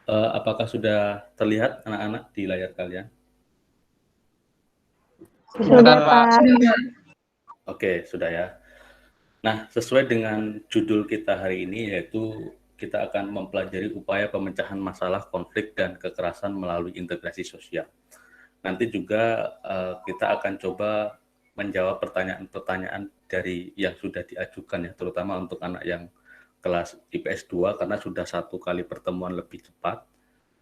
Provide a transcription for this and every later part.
Apakah sudah terlihat anak-anak di layar kalian? Sudah, Pak. Oke, sudah ya. Nah, sesuai dengan judul kita hari ini, yaitu kita akan mempelajari upaya pemecahan masalah konflik dan kekerasan melalui integrasi sosial. Nanti juga kita akan coba menjawab pertanyaan-pertanyaan dari yang sudah diajukan ya, terutama untuk anak yang kelas IPS 2 karena sudah satu kali pertemuan lebih cepat,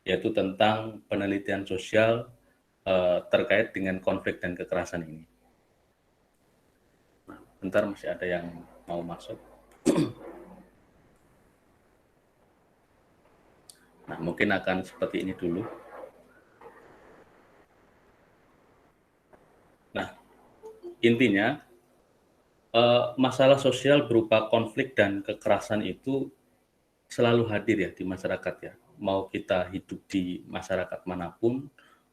yaitu tentang penelitian sosial terkait dengan konflik dan kekerasan ini. Nah, bentar masih ada yang mau masuk. Nah, mungkin akan seperti ini dulu. Nah, intinya masalah sosial berupa konflik dan kekerasan itu selalu hadir ya di masyarakat ya. Mau kita hidup di masyarakat manapun,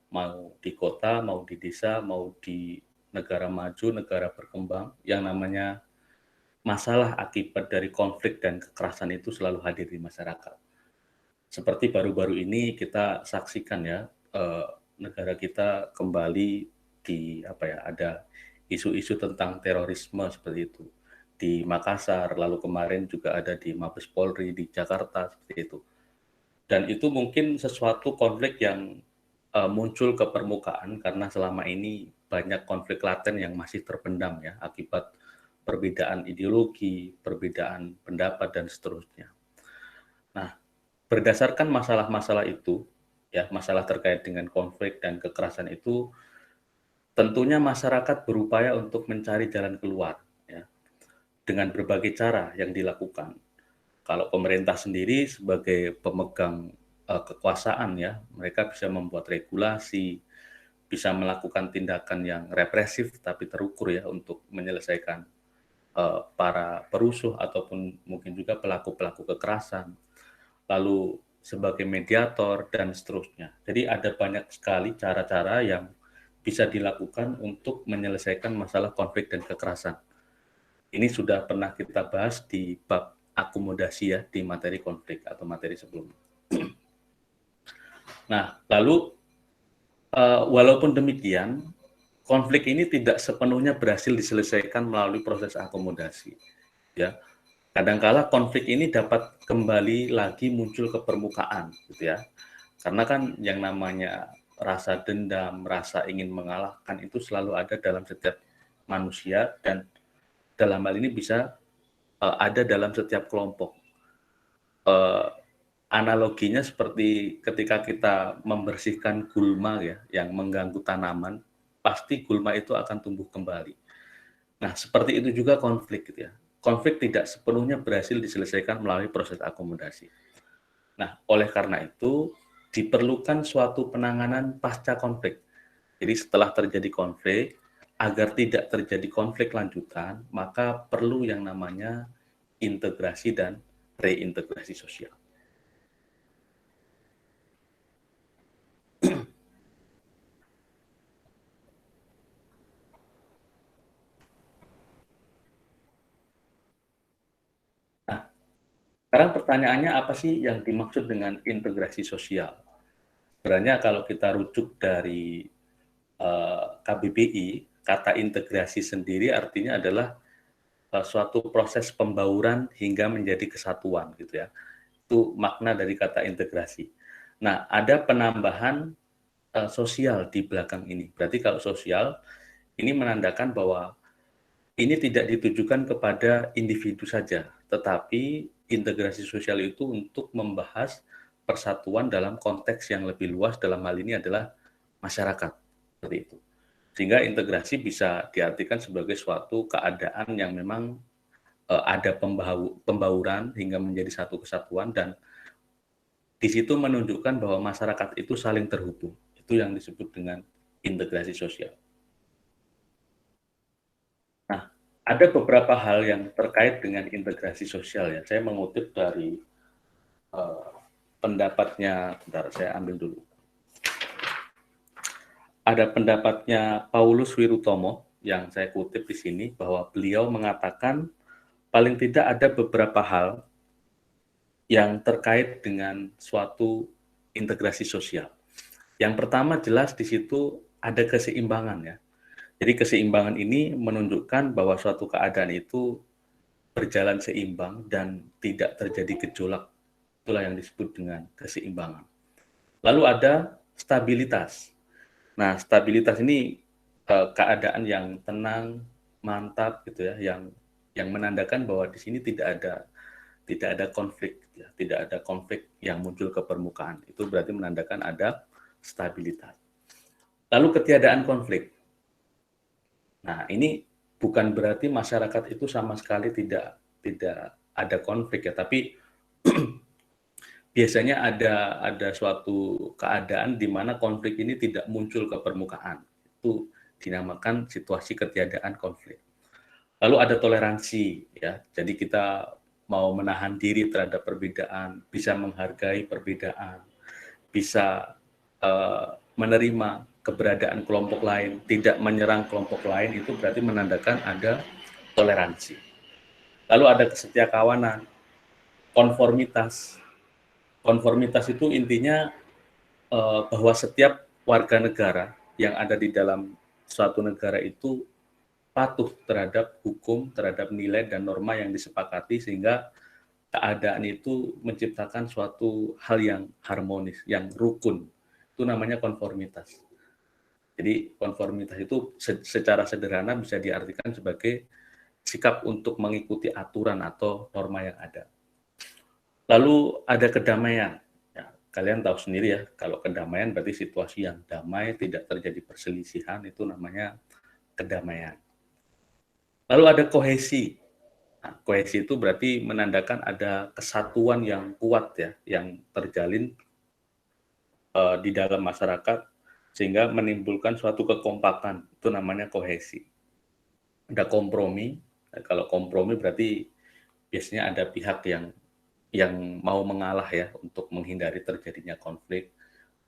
mau di kota, mau di desa, mau di negara maju, negara berkembang, yang namanya masalah akibat dari konflik dan kekerasan itu selalu hadir di masyarakat. Seperti baru-baru ini kita saksikan ya, negara kita kembali ada isu-isu tentang terorisme seperti itu di Makassar, lalu kemarin juga ada di Mabes Polri di Jakarta seperti itu. Dan itu mungkin sesuatu konflik yang muncul ke permukaan karena selama ini banyak konflik laten yang masih terpendam ya akibat perbedaan ideologi, perbedaan pendapat dan seterusnya. Nah, berdasarkan masalah-masalah itu, ya masalah terkait dengan konflik dan kekerasan itu, tentunya masyarakat berupaya untuk mencari jalan keluar, ya, dengan berbagai cara yang dilakukan. Kalau pemerintah sendiri sebagai pemegang kekuasaan, ya, mereka bisa membuat regulasi, bisa melakukan tindakan yang represif tapi terukur ya untuk menyelesaikan para perusuh ataupun mungkin juga pelaku-pelaku kekerasan. Lalu sebagai mediator dan seterusnya. Jadi ada banyak sekali cara-cara yang bisa dilakukan untuk menyelesaikan masalah konflik dan kekerasan. Ini sudah pernah kita bahas di bab akomodasi ya di materi konflik atau materi sebelumnya. Nah, lalu walaupun demikian, konflik ini tidak sepenuhnya berhasil diselesaikan melalui proses akomodasi. Ya, kadangkala konflik ini dapat kembali lagi muncul ke permukaan, gitu ya. Karena kan yang namanya rasa dendam, rasa ingin mengalahkan itu selalu ada dalam setiap manusia dan dalam hal ini bisa ada dalam setiap kelompok. Analoginya seperti ketika kita membersihkan gulma ya, yang mengganggu tanaman, pasti gulma itu akan tumbuh kembali. Nah, seperti itu juga konflik gitu ya. Konflik tidak sepenuhnya berhasil diselesaikan melalui proses akomodasi. Nah, oleh karena itu diperlukan suatu penanganan pasca konflik. Jadi setelah terjadi konflik, agar tidak terjadi konflik lanjutan, maka perlu yang namanya integrasi dan reintegrasi sosial. Nah, sekarang pertanyaannya apa sih yang dimaksud dengan integrasi sosial? Sebenarnya kalau kita rujuk dari KBBI, kata integrasi sendiri artinya adalah suatu proses pembauran hingga menjadi kesatuan gitu ya. Itu makna dari kata integrasi. Nah, ada penambahan sosial di belakang ini. Berarti kalau sosial ini menandakan bahwa ini tidak ditujukan kepada individu saja, tetapi integrasi sosial itu untuk membahas persatuan dalam konteks yang lebih luas, dalam hal ini adalah masyarakat. Seperti itu. Sehingga integrasi bisa diartikan sebagai suatu keadaan yang memang ada pembauran hingga menjadi satu kesatuan dan di situ menunjukkan bahwa masyarakat itu saling terhubung. Itu yang disebut dengan integrasi sosial. Nah, ada beberapa hal yang terkait dengan integrasi sosial ya. Saya mengutip dari pendapatnya, bentar saya ambil dulu. Ada pendapatnya Paulus Wirutomo yang saya kutip di sini bahwa beliau mengatakan paling tidak ada beberapa hal yang terkait dengan suatu integrasi sosial. Yang pertama jelas di situ ada keseimbangan ya. Jadi keseimbangan ini menunjukkan bahwa suatu keadaan itu berjalan seimbang dan tidak terjadi gejolak. Itulah yang disebut dengan keseimbangan. Lalu ada stabilitas. Nah, stabilitas ini keadaan yang tenang, mantap gitu ya, yang menandakan bahwa di sini tidak ada konflik, ya, tidak ada konflik yang muncul ke permukaan. Itu berarti menandakan ada stabilitas. Lalu ketiadaan konflik. Nah, ini bukan berarti masyarakat itu sama sekali tidak ada konflik ya, tapi biasanya ada suatu keadaan di mana konflik ini tidak muncul ke permukaan. Itu dinamakan situasi ketiadaan konflik. Lalu ada toleransi ya. Jadi kita mau menahan diri terhadap perbedaan, bisa menghargai perbedaan, bisa menerima keberadaan kelompok lain, tidak menyerang kelompok lain, itu berarti menandakan ada toleransi. Lalu ada kesetia kawanan, konformitas. Konformitas itu intinya bahwa setiap warga negara yang ada di dalam suatu negara itu patuh terhadap hukum, terhadap nilai dan norma yang disepakati, sehingga keadaan itu menciptakan suatu hal yang harmonis, yang rukun. Itu namanya konformitas. Jadi konformitas itu secara sederhana bisa diartikan sebagai sikap untuk mengikuti aturan atau norma yang ada. Lalu ada kedamaian. Ya, kalian tahu sendiri ya, kalau kedamaian berarti situasi yang damai, tidak terjadi perselisihan, itu namanya kedamaian. Lalu ada kohesi. Nah, kohesi itu berarti menandakan ada kesatuan yang kuat ya, yang terjalin di dalam masyarakat sehingga menimbulkan suatu kekompakan. Itu namanya kohesi. Ada kompromi. Nah, kalau kompromi berarti biasanya ada pihak yang mau mengalah ya untuk menghindari terjadinya konflik,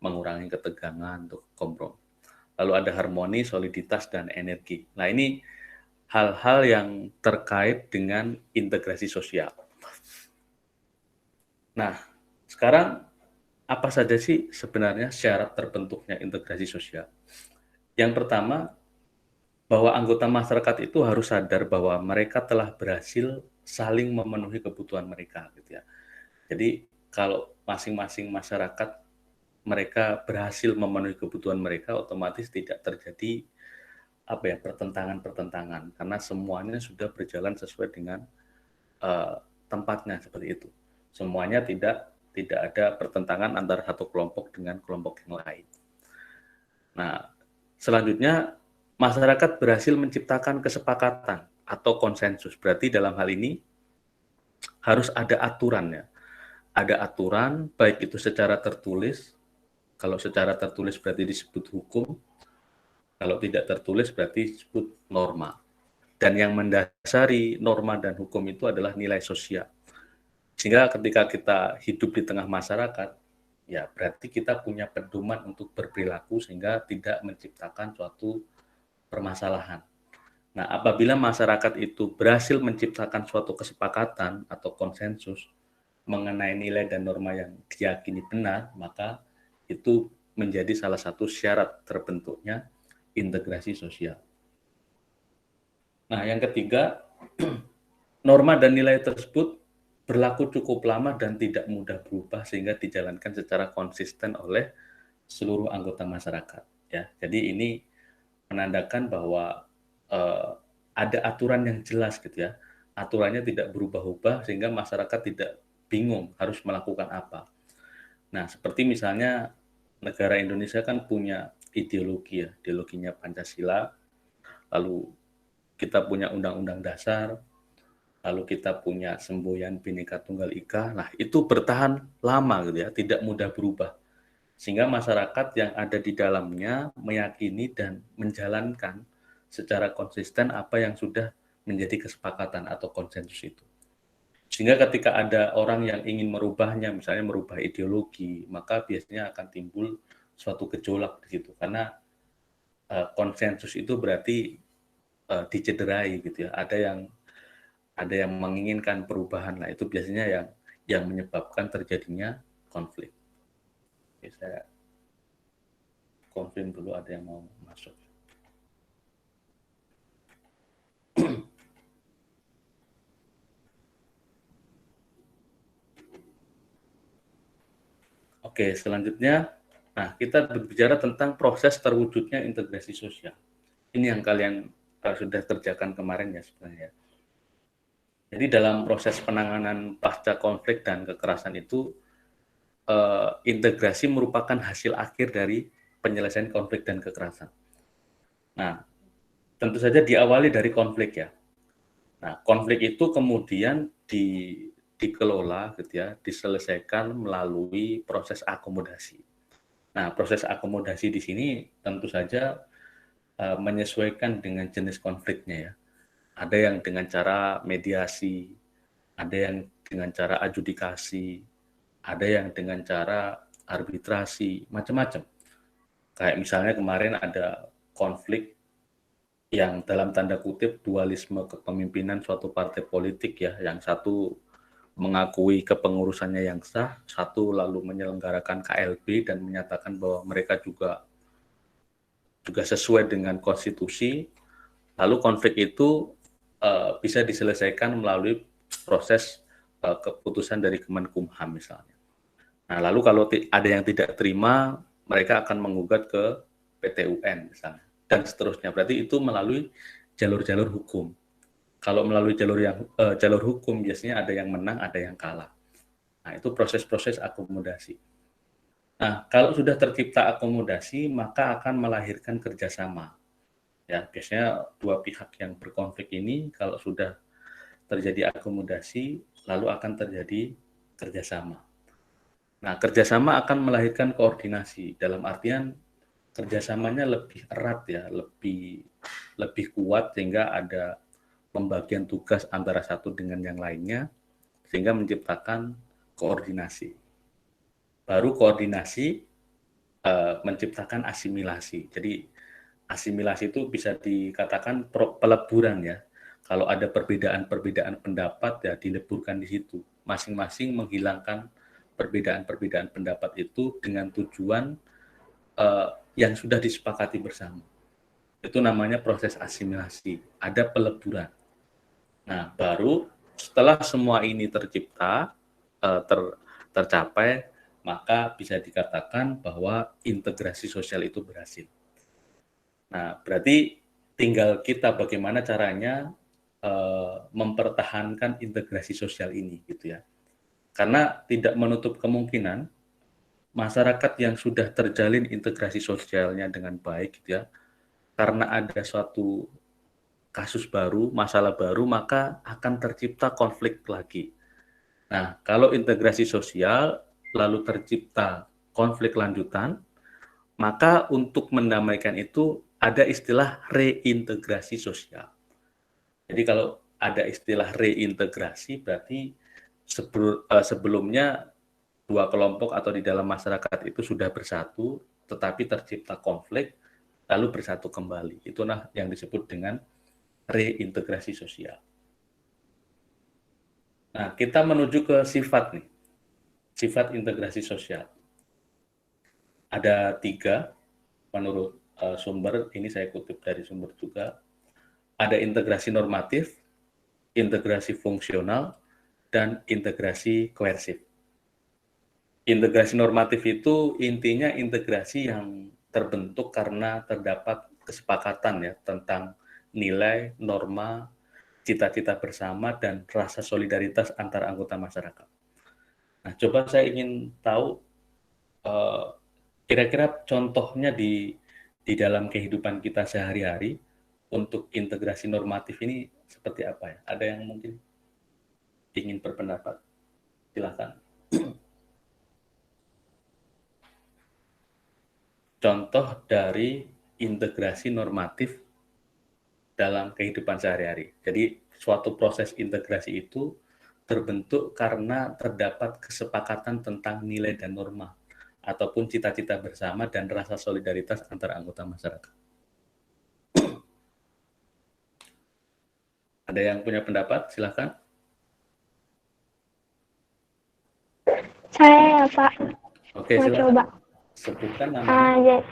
mengurangi ketegangan untuk kompromi. Lalu ada harmoni, soliditas, dan energi. Nah, ini hal-hal yang terkait dengan integrasi sosial. Nah, sekarang apa saja sih sebenarnya syarat terbentuknya integrasi sosial? Yang pertama, bahwa anggota masyarakat itu harus sadar bahwa mereka telah berhasil saling memenuhi kebutuhan mereka, gitu ya. Jadi kalau masing-masing masyarakat mereka berhasil memenuhi kebutuhan mereka, otomatis tidak terjadi pertentangan-pertentangan karena semuanya sudah berjalan sesuai dengan tempatnya seperti itu. Semuanya tidak ada pertentangan antara satu kelompok dengan kelompok yang lain. Nah, selanjutnya masyarakat berhasil menciptakan kesepakatan atau konsensus. Berarti dalam hal ini harus ada aturannya. Ada aturan, baik itu secara tertulis. Kalau secara tertulis berarti disebut hukum. Kalau tidak tertulis berarti disebut norma. Dan yang mendasari norma dan hukum itu adalah nilai sosial. Sehingga ketika kita hidup di tengah masyarakat, ya berarti kita punya pedoman untuk berperilaku sehingga tidak menciptakan suatu permasalahan. Nah, apabila masyarakat itu berhasil menciptakan suatu kesepakatan atau konsensus mengenai nilai dan norma yang diyakini benar, maka itu menjadi salah satu syarat terbentuknya integrasi sosial. Nah, yang ketiga, norma dan nilai tersebut berlaku cukup lama dan tidak mudah berubah sehingga dijalankan secara konsisten oleh seluruh anggota masyarakat. Ya, jadi ini menandakan bahwa ada aturan yang jelas gitu ya. Aturannya tidak berubah-ubah sehingga masyarakat tidak bingung harus melakukan apa. Nah, seperti misalnya negara Indonesia kan punya ideologi ya, ideologinya Pancasila, lalu kita punya Undang-Undang Dasar, lalu kita punya semboyan Bhinneka Tunggal Ika. Nah, itu bertahan lama gitu ya, tidak mudah berubah. Sehingga masyarakat yang ada di dalamnya meyakini dan menjalankan secara konsisten apa yang sudah menjadi kesepakatan atau konsensus itu. Sehingga ketika ada orang yang ingin merubahnya, misalnya merubah ideologi, maka biasanya akan timbul suatu gejolak di situ. Karena konsensus itu berarti dicederai gitu ya. Ada yang menginginkan perubahan lah, itu biasanya yang menyebabkan terjadinya konflik. Oke, saya confirm dulu ada yang mau masuk. Oke, selanjutnya, nah kita berbicara tentang proses terwujudnya integrasi sosial. Ini yang kalian sudah kerjakan kemarin ya sebenarnya. Jadi dalam proses penanganan pasca konflik dan kekerasan itu, integrasi merupakan hasil akhir dari penyelesaian konflik dan kekerasan. Nah, tentu saja diawali dari konflik ya. Nah, konflik itu kemudian dikelola gitu ya, diselesaikan melalui proses akomodasi. Nah, proses akomodasi di sini tentu saja menyesuaikan dengan jenis konfliknya ya. Ada yang dengan cara mediasi, ada yang dengan cara adjudikasi, ada yang dengan cara arbitrasi, macam-macam. Kayak misalnya kemarin ada konflik yang dalam tanda kutip dualisme kepemimpinan suatu partai politik ya, yang satu mengakui kepengurusannya yang sah, satu lalu menyelenggarakan KLB dan menyatakan bahwa mereka juga sesuai dengan konstitusi. Lalu konflik itu bisa diselesaikan melalui proses keputusan dari Kemenkumham misalnya. Nah, lalu kalau ada yang tidak terima, mereka akan menggugat ke PT UN misalnya, dan seterusnya. Berarti itu melalui jalur-jalur hukum. Kalau melalui jalur hukum biasanya ada yang menang, ada yang kalah. Nah, itu proses-proses akomodasi. Nah, kalau sudah tercipta akomodasi, maka akan melahirkan kerjasama. Ya, biasanya dua pihak yang berkonflik ini kalau sudah terjadi akomodasi, lalu akan terjadi kerjasama. Nah, kerjasama akan melahirkan koordinasi. Dalam artian kerjasamanya lebih erat ya, lebih kuat sehingga ada pembagian tugas antara satu dengan yang lainnya, sehingga menciptakan koordinasi. Baru koordinasi menciptakan asimilasi. Jadi asimilasi itu bisa dikatakan peleburan ya. Kalau ada perbedaan-perbedaan pendapat ya dileburkan di situ. Masing-masing menghilangkan perbedaan-perbedaan pendapat itu dengan tujuan yang sudah disepakati bersama. Itu namanya proses asimilasi. Ada peleburan. Nah, baru setelah semua ini tercipta, tercapai, maka bisa dikatakan bahwa integrasi sosial itu berhasil. Nah, berarti tinggal kita bagaimana caranya mempertahankan integrasi sosial ini, gitu ya. Karena tidak menutup kemungkinan masyarakat yang sudah terjalin integrasi sosialnya dengan baik, gitu ya, karena ada suatu kasus baru, masalah baru, maka akan tercipta konflik lagi. Nah, kalau integrasi sosial lalu tercipta konflik lanjutan, maka untuk mendamaikan itu ada istilah reintegrasi sosial. Jadi kalau ada istilah reintegrasi berarti sebelumnya dua kelompok atau di dalam masyarakat itu sudah bersatu, tetapi tercipta konflik, lalu bersatu kembali. Itulah yang disebut dengan reintegrasi sosial. Nah, kita menuju ke sifat nih, sifat integrasi sosial. Ada 3 menurut sumber, ini saya kutip dari sumber juga. Ada integrasi normatif, integrasi fungsional, dan integrasi koersif. Integrasi normatif itu intinya integrasi yang terbentuk karena terdapat kesepakatan ya tentang nilai, norma, cita-cita bersama, dan rasa solidaritas antar anggota masyarakat. Nah, coba saya ingin tahu kira-kira contohnya di dalam kehidupan kita sehari-hari untuk integrasi normatif ini seperti apa ya? Ada yang mungkin ingin berpendapat? Silakan. Contoh dari integrasi normatif dalam kehidupan sehari-hari. Jadi suatu proses integrasi itu terbentuk karena terdapat kesepakatan tentang nilai dan norma ataupun cita-cita bersama dan rasa solidaritas antar anggota masyarakat. Ada yang punya pendapat? Silakan. Saya ya Pak. Oke, mau silakan. coba. Sebutkan namanya.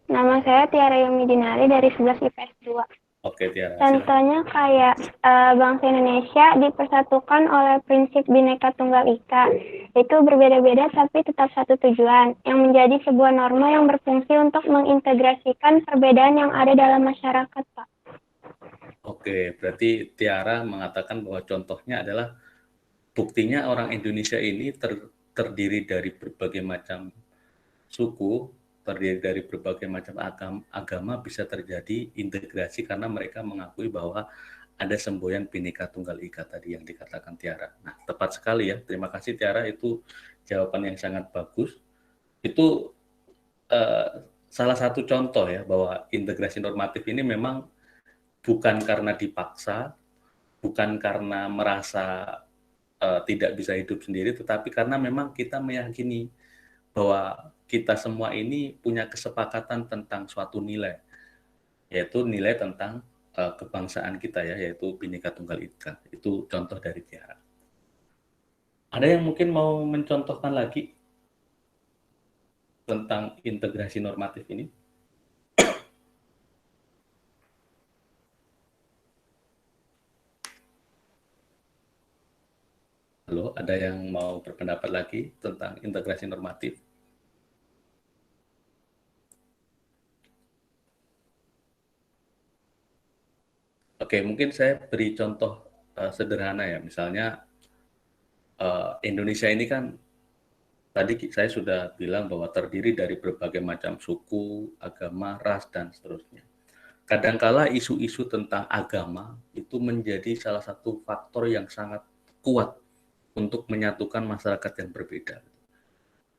Nama saya Tiara Yumi Dinari dari 11 IPS 2. Oke, Tiara, silakan. Contohnya kayak bangsa Indonesia dipersatukan oleh prinsip Bhinneka Tunggal Ika. Itu berbeda-beda tapi tetap satu tujuan, yang menjadi sebuah norma yang berfungsi untuk mengintegrasikan perbedaan yang ada dalam masyarakat, Pak. Oke, berarti Tiara mengatakan bahwa contohnya adalah buktinya orang Indonesia ini terdiri dari berbagai macam suku, terdiri dari berbagai macam agama bisa terjadi integrasi karena mereka mengakui bahwa ada semboyan Bhinneka Tunggal Ika tadi yang dikatakan Tiara. Nah, tepat sekali ya. Terima kasih Tiara, itu jawaban yang sangat bagus. Itu salah satu contoh ya bahwa integrasi normatif ini memang bukan karena dipaksa, bukan karena merasa tidak bisa hidup sendiri, tetapi karena memang kita meyakini bahwa kita semua ini punya kesepakatan tentang suatu nilai, yaitu nilai tentang kebangsaan kita ya, yaitu Bhinneka Tunggal Ika. Itu contoh dari Tiara. Ada yang mungkin mau mencontohkan lagi tentang integrasi normatif ini? Halo, ada yang mau berpendapat lagi tentang integrasi normatif? Oke, mungkin saya beri contoh sederhana ya. Misalnya Indonesia ini kan tadi saya sudah bilang bahwa terdiri dari berbagai macam suku, agama, ras, dan seterusnya. Kadangkala isu-isu tentang agama itu menjadi salah satu faktor yang sangat kuat untuk menyatukan masyarakat yang berbeda.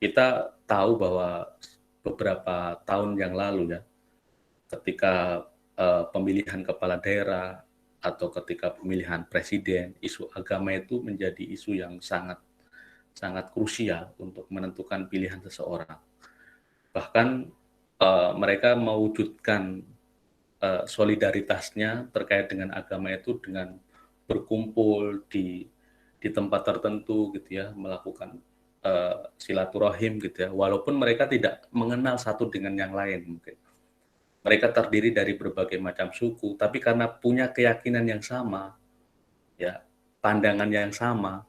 Kita tahu bahwa beberapa tahun yang lalu ya, ketika pemilihan kepala daerah atau ketika pemilihan presiden, isu agama itu menjadi isu yang sangat sangat krusial untuk menentukan pilihan seseorang. Bahkan mereka mewujudkan solidaritasnya terkait dengan agama itu dengan berkumpul di tempat tertentu gitu ya, melakukan silaturahim gitu ya, walaupun mereka tidak mengenal satu dengan yang lain mungkin. Mereka terdiri dari berbagai macam suku, tapi karena punya keyakinan yang sama, ya, pandangan yang sama,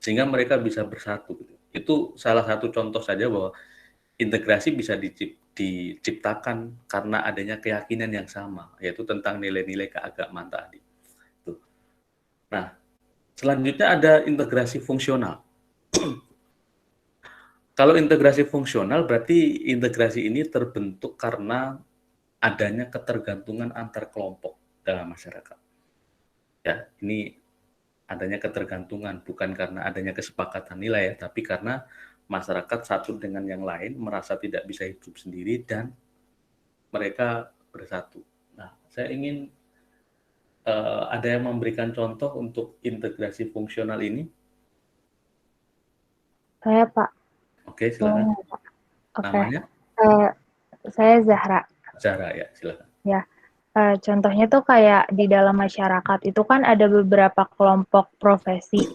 sehingga mereka bisa bersatu. Gitu. Itu salah satu contoh saja bahwa integrasi bisa diciptakan karena adanya keyakinan yang sama, yaitu tentang nilai-nilai keagamaan tadi. Tuh. Nah, selanjutnya ada integrasi fungsional. Kalau integrasi fungsional berarti integrasi ini terbentuk karena adanya ketergantungan antar kelompok dalam masyarakat. Ya, ini adanya ketergantungan bukan karena adanya kesepakatan nilai ya, tapi karena masyarakat satu dengan yang lain merasa tidak bisa hidup sendiri dan mereka bersatu. Nah, saya ingin ada yang memberikan contoh untuk integrasi fungsional ini. Saya, Pak. Oke, silakan. Oke. Namanya? Saya Zahra. Zahra ya, silakan. Ya. Contohnya tuh kayak di dalam masyarakat itu kan ada beberapa kelompok profesi.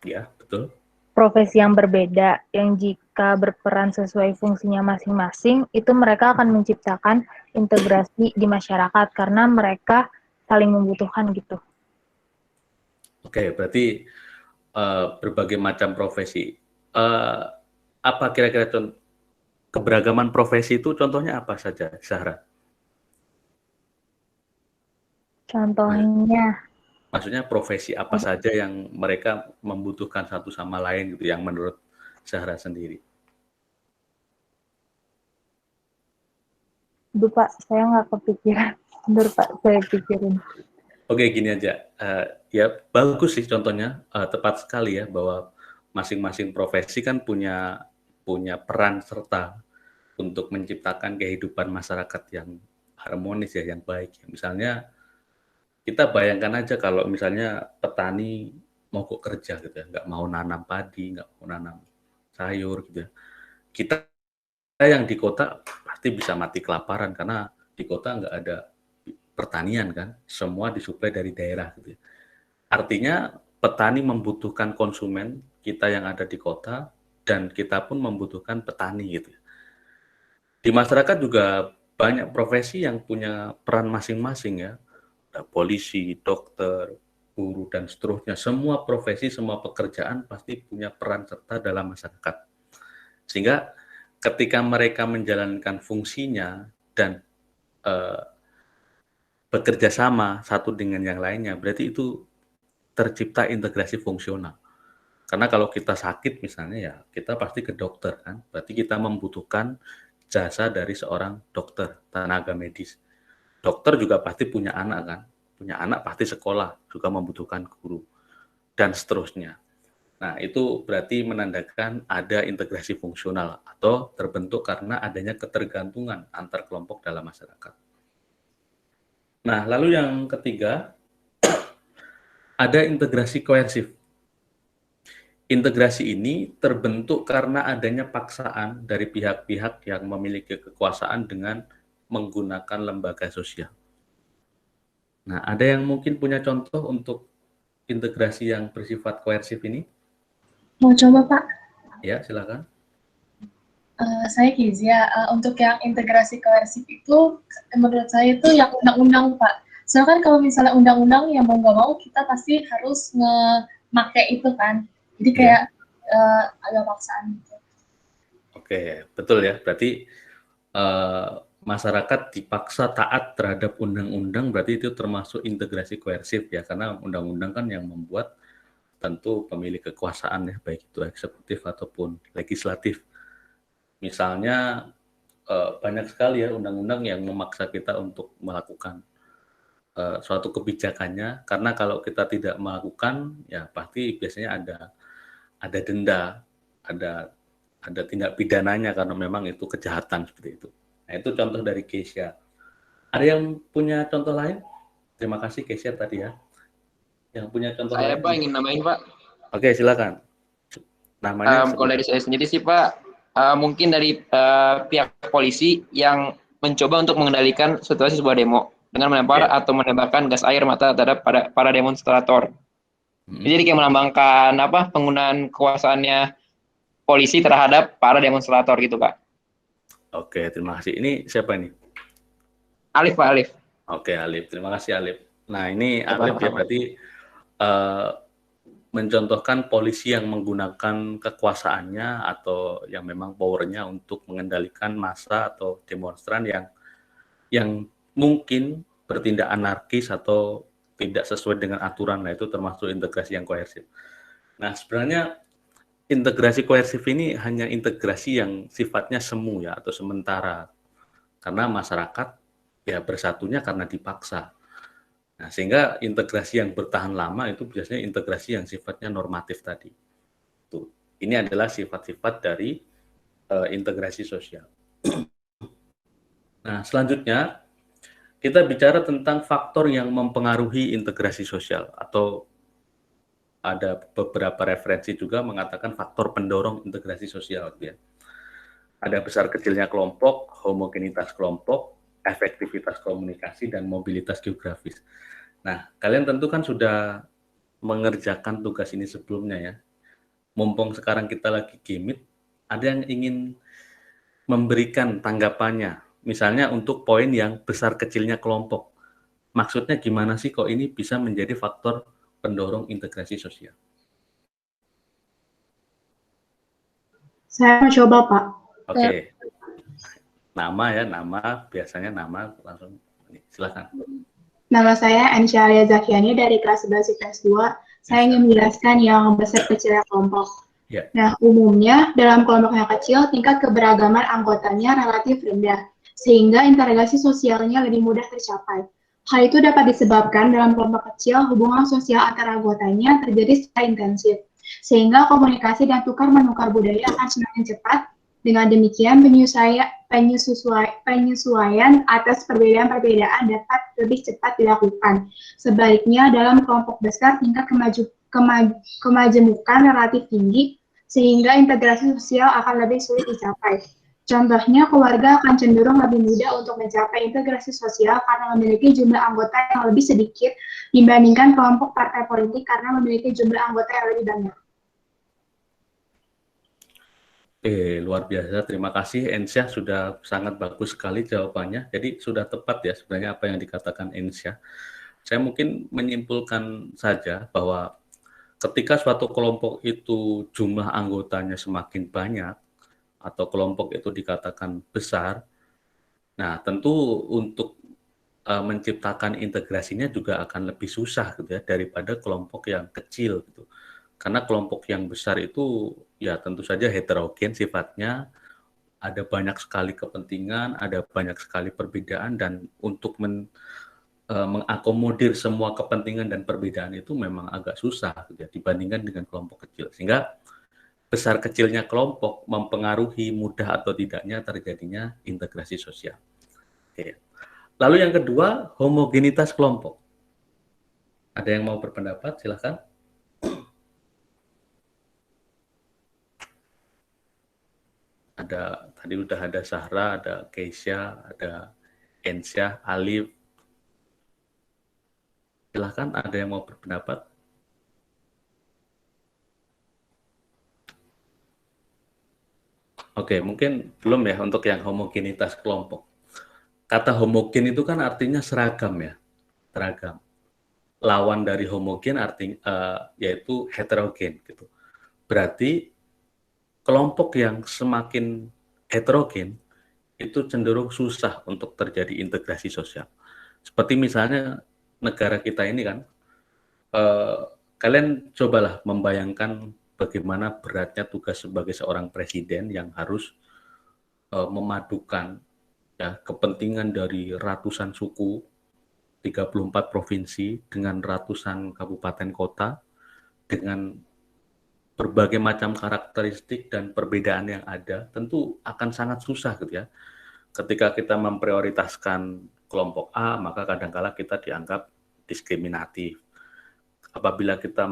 Ya, betul. Profesi yang berbeda, yang jika berperan sesuai fungsinya masing-masing, itu mereka akan menciptakan integrasi di masyarakat karena mereka saling membutuhkan gitu. Oke, berarti berbagai macam profesi. Apa kira-kira keberagaman profesi itu contohnya apa saja, Zahra? Contohnya, Maksudnya profesi apa saja yang mereka membutuhkan satu sama lain gitu, yang menurut Zahra sendiri? Aduh Pak, saya nggak kepikiran. Bentar Pak, saya pikirin. Oke, gini aja. Ya bagus sih contohnya, tepat sekali ya bahwa masing-masing profesi kan punya peran serta untuk menciptakan kehidupan masyarakat yang harmonis ya, yang baik. Misalnya kita bayangkan aja kalau misalnya petani mogok kerja gitu ya, nggak mau nanam padi, nggak mau nanam sayur gitu ya. Kita yang di kota pasti bisa mati kelaparan karena di kota nggak ada pertanian kan, semua disuplai dari daerah gitu ya. Artinya petani membutuhkan konsumen kita yang ada di kota dan kita pun membutuhkan petani gitu. Di masyarakat juga banyak profesi yang punya peran masing-masing ya. Ada polisi, dokter, guru, dan seterusnya. Semua profesi, semua pekerjaan pasti punya peran serta dalam masyarakat. Sehingga ketika mereka menjalankan fungsinya dan bekerja sama satu dengan yang lainnya, berarti itu tercipta integrasi fungsional. Karena kalau kita sakit misalnya ya, kita pasti ke dokter kan, berarti kita membutuhkan jasa dari seorang dokter, tenaga medis. Dokter juga pasti punya anak kan, punya anak pasti sekolah, juga membutuhkan guru, dan seterusnya. Nah, itu berarti menandakan ada integrasi fungsional atau terbentuk karena adanya ketergantungan antar kelompok dalam masyarakat. Nah, lalu yang ketiga, ada integrasi koersif. Integrasi ini terbentuk karena adanya paksaan dari pihak-pihak yang memiliki kekuasaan dengan menggunakan lembaga sosial. Nah, ada yang mungkin punya contoh untuk integrasi yang bersifat koersif ini? Mau coba, Pak? Ya, silakan. Saya Kezia. Untuk yang integrasi koersif itu, menurut saya itu yang undang-undang, Pak. Soalnya kan kalau misalnya undang-undang yang mau nggak mau, kita pasti harus nge-make itu kan. Jadi kayak agak paksaan gitu. Oke, betul ya. Berarti masyarakat dipaksa taat terhadap undang-undang, berarti itu termasuk integrasi koersif ya, karena undang-undang kan yang membuat tentu pemilik kekuasaan ya, baik itu eksekutif ataupun legislatif. Misalnya banyak sekali ya undang-undang yang memaksa kita untuk melakukan suatu kebijakannya, karena kalau kita tidak melakukan ya pasti biasanya ada denda, ada tindak pidananya karena memang itu kejahatan seperti itu. Nah, itu contoh dari Keisha. Ada yang punya contoh lain? Terima kasih Keisha tadi ya. Yang punya contoh Saya lain? Pak ingin namain Pak. Oke, silakan. Namanya Kalau dari saya sendiri sih Pak, mungkin dari pihak polisi yang mencoba untuk mengendalikan situasi sebuah demo dengan melempar atau menembakkan gas air mata terhadap para demonstrator. Jadi kayak melambangkan penggunaan kekuasaannya polisi terhadap para demonstrator gitu Pak. Oke, terima kasih. Ini siapa ini? Alif Pak, Alif. Oke, Alif. Terima kasih Alif. Nah, ini Ya, Alif Pak. ya berarti mencontohkan polisi yang menggunakan kekuasaannya atau yang memang powernya untuk mengendalikan massa atau demonstran yang mungkin bertindak anarkis atau tidak sesuai dengan aturan. Nah, itu termasuk integrasi yang koersif. Nah, sebenarnya integrasi koersif ini hanya integrasi yang sifatnya semu ya atau sementara. Karena masyarakat ya bersatunya karena dipaksa. Nah, sehingga integrasi yang bertahan lama itu biasanya integrasi yang sifatnya normatif tadi. Tuh. Ini adalah sifat-sifat dari integrasi sosial. Nah, selanjutnya kita bicara tentang faktor yang mempengaruhi integrasi sosial atau ada beberapa referensi juga mengatakan faktor pendorong integrasi sosial ya. Ada besar kecilnya kelompok, homogenitas kelompok, efektivitas komunikasi dan mobilitas geografis. Nah, kalian tentu kan sudah mengerjakan tugas ini sebelumnya ya. Mumpung sekarang kita lagi gimit, ada yang ingin memberikan tanggapannya. Misalnya untuk poin yang besar kecilnya kelompok. Maksudnya gimana sih kok ini bisa menjadi faktor pendorong integrasi sosial? Saya mau coba, Pak. Oke. Nama biasanya nama langsung. Silakan. Nama saya Ansharia Zakiani dari kelas 11 IPS 2. Saya ingin menjelaskan yang besar kecilnya kelompok. Yeah. Nah, umumnya dalam kelompok yang kecil, tingkat keberagaman anggotanya relatif rendah, sehingga integrasi sosialnya lebih mudah tercapai. Hal itu dapat disebabkan dalam kelompok kecil, hubungan sosial antar anggotanya terjadi secara intensif, sehingga komunikasi dan tukar-menukar budaya akan semakin cepat. Dengan demikian, penyesuaian atas perbedaan-perbedaan dapat lebih cepat dilakukan. Sebaliknya, dalam kelompok besar, tingkat kemajemukan relatif tinggi, sehingga integrasi sosial akan lebih sulit dicapai. Contohnya, keluarga akan cenderung lebih mudah untuk mencapai integrasi sosial karena memiliki jumlah anggota yang lebih sedikit dibandingkan kelompok partai politik karena memiliki jumlah anggota yang lebih banyak. Luar biasa. Terima kasih Ensyah, sudah sangat bagus sekali jawabannya. Jadi sudah tepat ya sebenarnya apa yang dikatakan Ensyah. Saya mungkin menyimpulkan saja bahwa ketika suatu kelompok itu jumlah anggotanya semakin banyak atau kelompok itu dikatakan besar, nah tentu untuk menciptakan integrasinya juga akan lebih susah gitu ya daripada kelompok yang kecil gitu. Karena kelompok yang besar itu ya tentu saja heterogen sifatnya, ada banyak sekali kepentingan, ada banyak sekali perbedaan, dan untuk mengakomodir semua kepentingan dan perbedaan itu memang agak susah gitu ya, dibandingkan dengan kelompok kecil. Sehingga besar kecilnya kelompok mempengaruhi mudah atau tidaknya terjadinya integrasi sosial. Oke. Lalu yang kedua, homogenitas kelompok. Ada yang mau berpendapat? Silakan. Tadi udah ada Sahra, ada Keisha, ada Ensyah, Alif. Silakan, ada yang mau berpendapat? Oke, mungkin belum ya untuk yang homogenitas kelompok. Kata homogen itu kan artinya seragam ya, seragam. Lawan dari homogen artinya yaitu heterogen gitu. Berarti kelompok yang semakin heterogen itu cenderung susah untuk terjadi integrasi sosial. Seperti misalnya negara kita ini kan, kalian cobalah membayangkan bagaimana beratnya tugas sebagai seorang presiden yang harus memadukan ya kepentingan dari ratusan suku, 34 provinsi dengan ratusan kabupaten kota, dengan berbagai macam karakteristik dan perbedaan yang ada, tentu akan sangat susah gitu ya. Ketika kita memprioritaskan kelompok A, maka kadang-kala kita dianggap diskriminatif. Apabila kita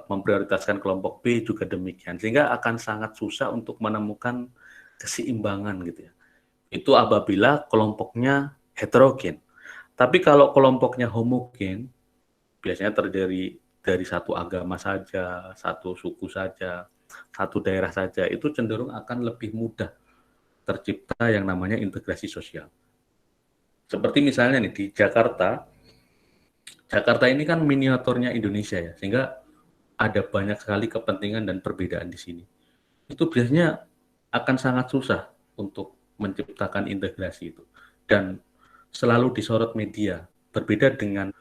memprioritaskan kelompok B juga demikian, sehingga akan sangat susah untuk menemukan keseimbangan gitu ya. Itu apabila kelompoknya heterogen. Tapi kalau kelompoknya homogen, biasanya terdiri dari satu agama saja, satu suku saja, satu daerah saja, itu cenderung akan lebih mudah tercipta yang namanya integrasi sosial. Seperti misalnya nih di Jakarta, Jakarta ini kan miniaturnya Indonesia ya, sehingga ada banyak sekali kepentingan dan perbedaan di sini. Itu biasanya akan sangat susah untuk menciptakan integrasi itu. Dan selalu disorot media, berbeda dengan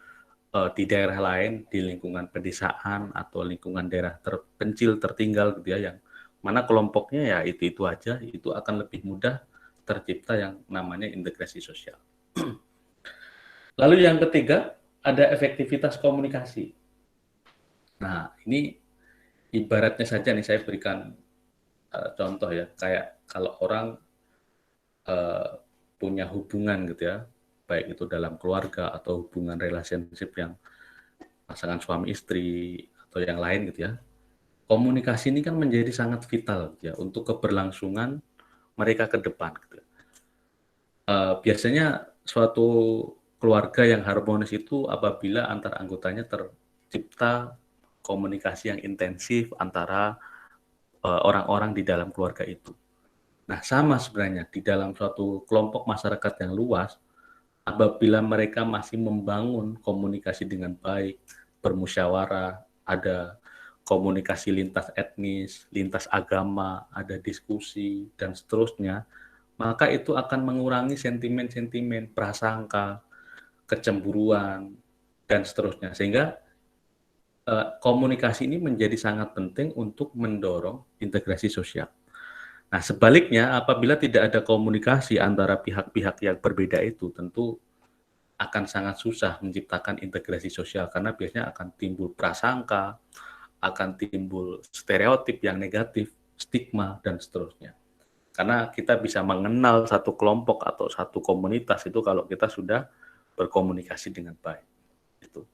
di daerah lain, di lingkungan pedesaan atau lingkungan daerah terpencil, tertinggal gitu ya, yang mana kelompoknya ya itu aja, itu akan lebih mudah tercipta yang namanya integrasi sosial. Lalu yang ketiga, ada efektivitas komunikasi. Nah, ini ibaratnya saja nih, saya berikan contoh ya, kayak kalau orang punya hubungan gitu ya, baik itu dalam keluarga atau hubungan relationship yang pasangan suami istri atau yang lain gitu ya, komunikasi ini kan menjadi sangat vital ya untuk keberlangsungan mereka ke depan gitu. Biasanya suatu keluarga yang harmonis itu apabila antar anggotanya tercipta komunikasi yang intensif antara orang-orang di dalam keluarga itu. Nah, sama sebenarnya di dalam suatu kelompok masyarakat yang luas, apabila mereka masih membangun komunikasi dengan baik, bermusyawarah, ada komunikasi lintas etnis, lintas agama, ada diskusi, dan seterusnya, maka itu akan mengurangi sentimen-sentimen, prasangka, kecemburuan, dan seterusnya. Sehingga komunikasi ini menjadi sangat penting untuk mendorong integrasi sosial. Nah, sebaliknya apabila tidak ada komunikasi antara pihak-pihak yang berbeda itu, tentu akan sangat susah menciptakan integrasi sosial karena biasanya akan timbul prasangka, akan timbul stereotip yang negatif, stigma, dan seterusnya. Karena kita bisa mengenal satu kelompok atau satu komunitas itu kalau kita sudah berkomunikasi dengan baik. Itu.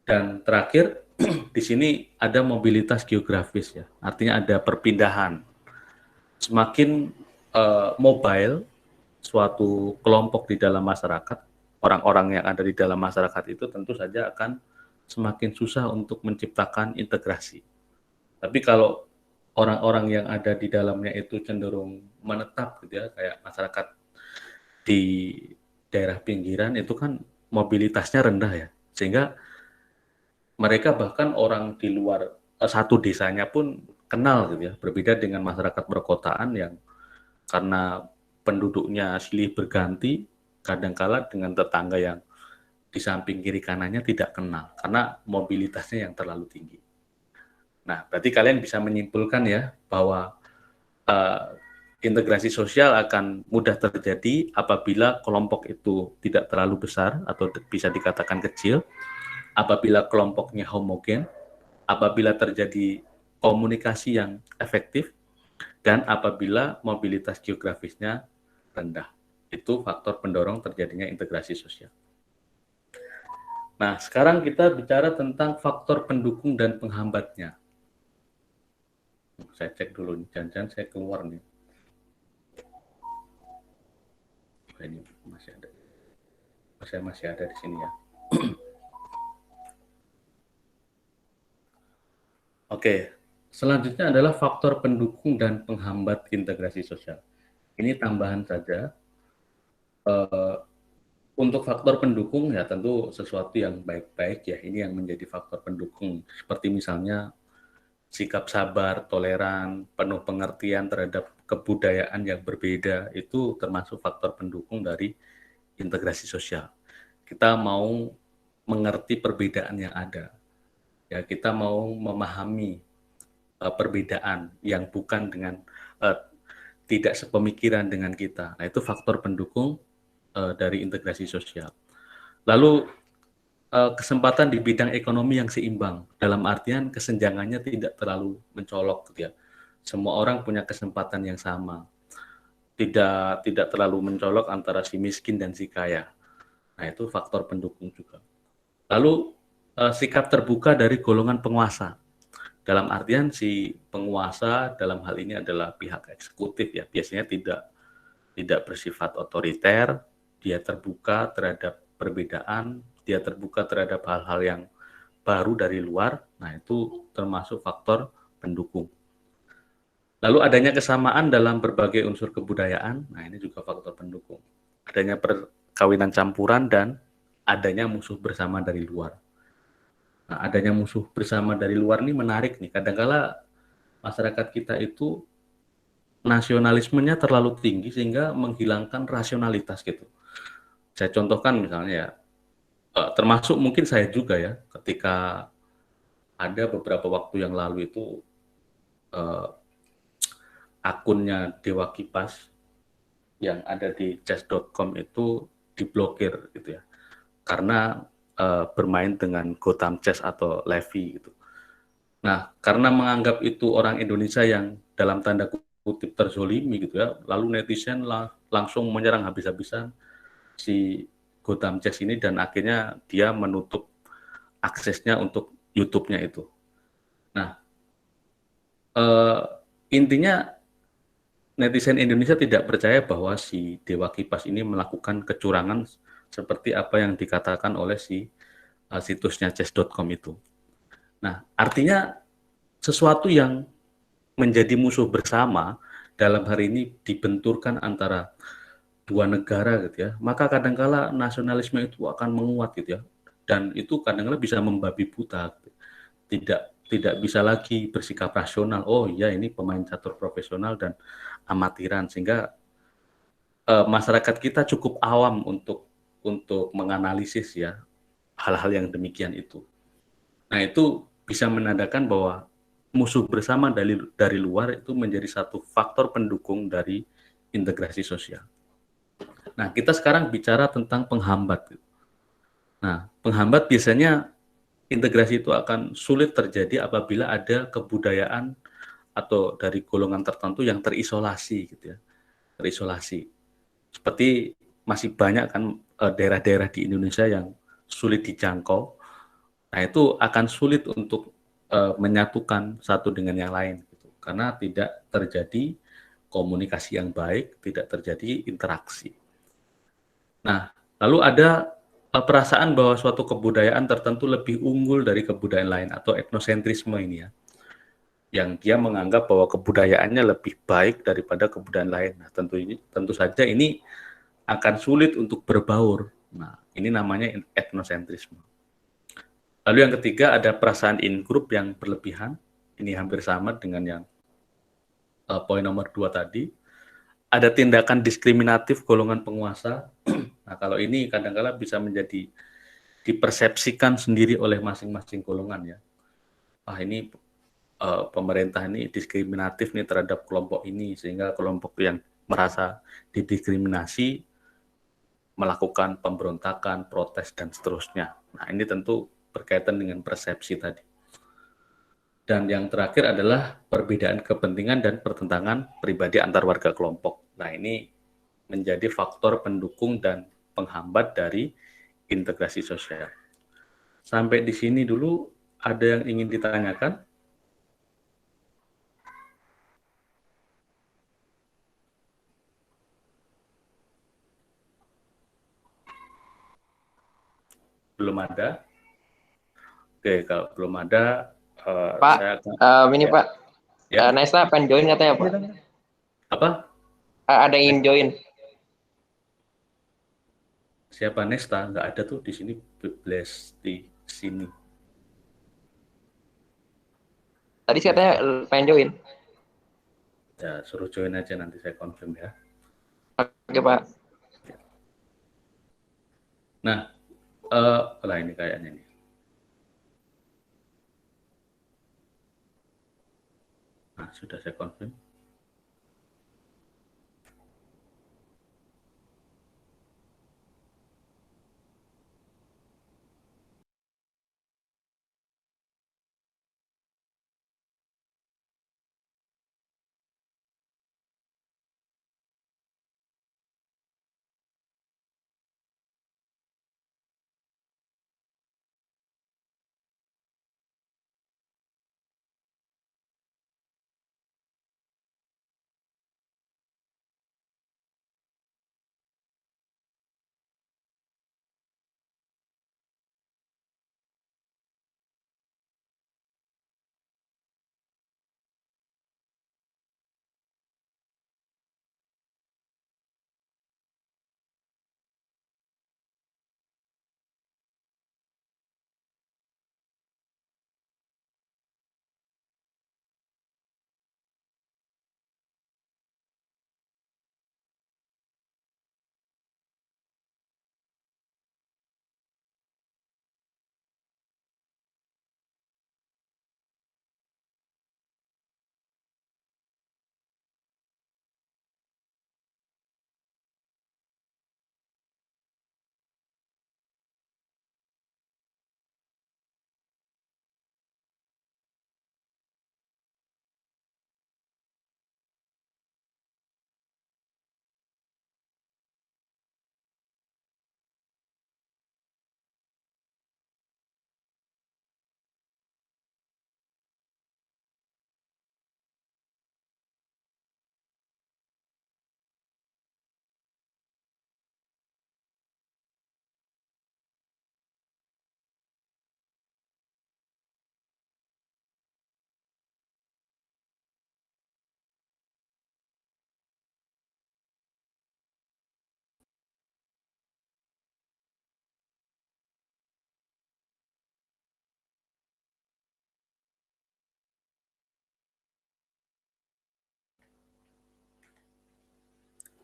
Dan terakhir, di sini ada mobilitas geografis ya, artinya ada perpindahan. Semakin mobile suatu kelompok di dalam masyarakat, orang-orang yang ada di dalam masyarakat itu tentu saja akan semakin susah untuk menciptakan integrasi. Tapi kalau orang-orang yang ada di dalamnya itu cenderung menetap gitu ya, kayak masyarakat di daerah pinggiran itu kan mobilitasnya rendah ya, sehingga mereka bahkan orang di luar satu desanya pun kenal gitu ya, berbeda dengan masyarakat perkotaan yang karena penduduknya silih berganti, kadangkala dengan tetangga yang di samping kiri kanannya tidak kenal karena mobilitasnya yang terlalu tinggi. Nah, berarti kalian bisa menyimpulkan ya bahwa integrasi sosial akan mudah terjadi apabila kelompok itu tidak terlalu besar atau bisa dikatakan kecil, apabila kelompoknya homogen, apabila terjadi komunikasi yang efektif, dan apabila mobilitas geografisnya rendah. Itu faktor pendorong terjadinya integrasi sosial. Nah, sekarang kita bicara tentang faktor pendukung dan penghambatnya. Saya cek dulu, jangan-jangan saya keluar nih. Ini masih ada. Saya masih ada di sini ya. Oke, selanjutnya adalah faktor pendukung dan penghambat integrasi sosial. Ini tambahan saja. Untuk faktor pendukung ya tentu sesuatu yang baik-baik ya, ini yang menjadi faktor pendukung. Seperti misalnya sikap sabar, toleran, penuh pengertian terhadap kebudayaan yang berbeda, itu termasuk faktor pendukung dari integrasi sosial. Kita mau mengerti perbedaan yang ada. Ya, kita mau memahami perbedaan yang bukan dengan tidak sepemikiran dengan kita. Nah, itu faktor pendukung dari integrasi sosial. Lalu kesempatan di bidang ekonomi yang seimbang, dalam artian kesenjangannya tidak terlalu mencolok gitu ya. Semua orang punya kesempatan yang sama. Tidak terlalu mencolok antara si miskin dan si kaya. Nah, itu faktor pendukung juga. Lalu sikap terbuka dari golongan penguasa. Dalam artian si penguasa dalam hal ini adalah pihak eksekutif ya, biasanya tidak bersifat otoriter, dia terbuka terhadap perbedaan, dia terbuka terhadap hal-hal yang baru dari luar. Nah, itu termasuk faktor pendukung. Lalu adanya kesamaan dalam berbagai unsur kebudayaan, nah ini juga faktor pendukung. Adanya perkawinan campuran dan adanya musuh bersama dari luar. Nah, adanya musuh bersama dari luar ini menarik nih. Kadang-kala masyarakat kita itu nasionalismenya terlalu tinggi sehingga menghilangkan rasionalitas gitu. Saya contohkan misalnya ya, termasuk mungkin saya juga ya, ketika ada beberapa waktu yang lalu itu akunnya Dewa Kipas yang ada di chess.com itu diblokir gitu ya, karena bermain dengan Gotham Chess atau Levy gitu. Nah, karena menganggap itu orang Indonesia yang dalam tanda kutip terzolimi gitu ya, lalu netizen langsung menyerang habis-habisan si Gotham Chess ini dan akhirnya dia menutup aksesnya untuk YouTube-nya itu. Nah, intinya netizen Indonesia tidak percaya bahwa si Dewa Kipas ini melakukan kecurangan seperti apa yang dikatakan oleh si situsnya chess.com itu. Nah, artinya sesuatu yang menjadi musuh bersama dalam hari ini dibenturkan antara dua negara gitu ya, maka kadangkala nasionalisme itu akan menguat gitu ya, dan itu kadangkala bisa membabi buta gitu. Tidak bisa lagi bersikap rasional. Oh iya, ini pemain catur profesional dan amatiran, sehingga masyarakat kita cukup awam untuk menganalisis ya hal-hal yang demikian itu. Nah, itu bisa menandakan bahwa musuh bersama dari luar itu menjadi satu faktor pendukung dari integrasi sosial. Nah, kita sekarang bicara tentang penghambat. Nah, penghambat biasanya integrasi itu akan sulit terjadi apabila ada kebudayaan atau dari golongan tertentu yang terisolasi gitu ya. Terisolasi. Seperti masih banyak kan daerah-daerah di Indonesia yang sulit dijangkau. Nah, itu akan sulit untuk menyatukan satu dengan yang lain gitu. Karena tidak terjadi komunikasi yang baik, tidak terjadi interaksi. Nah, lalu ada perasaan bahwa suatu kebudayaan tertentu lebih unggul dari kebudayaan lain atau etnosentrisme ini ya. yang dia menganggap bahwa kebudayaannya lebih baik daripada kebudayaan lain. Nah, tentu saja ini akan sulit untuk berbaur. Nah, ini namanya etnosentrisme. Lalu yang ketiga ada perasaan in-group yang berlebihan. Ini hampir sama dengan yang poin nomor 2 tadi. Ada tindakan diskriminatif golongan penguasa. Nah, kalau ini kadang-kala bisa menjadi dipersepsikan sendiri oleh masing-masing golongan ya. Ini pemerintah ini diskriminatif nih terhadap kelompok ini, sehingga kelompok yang merasa didiskriminasi melakukan pemberontakan, protes, dan seterusnya. Nah, ini tentu berkaitan dengan persepsi tadi. Dan yang terakhir adalah perbedaan kepentingan dan pertentangan pribadi antar warga kelompok. Nah, ini menjadi faktor pendukung dan penghambat dari integrasi sosial. Sampai di sini dulu, ada yang ingin ditanyakan? Belum ada? Oke, kalau belum ada, Pak, saya akan... ini ya. Pak, Ya. Nesta pengen join katanya Pak. Apa? Ada yang ingin join. Siapa Nesta? Nggak ada tuh di sini, bless di sini. Tadi katanya pengen join. Ya, suruh join aja, nanti saya confirm ya. Oke Pak. Nah, lah ini kayaknya nih. Nah, sudah saya confirm.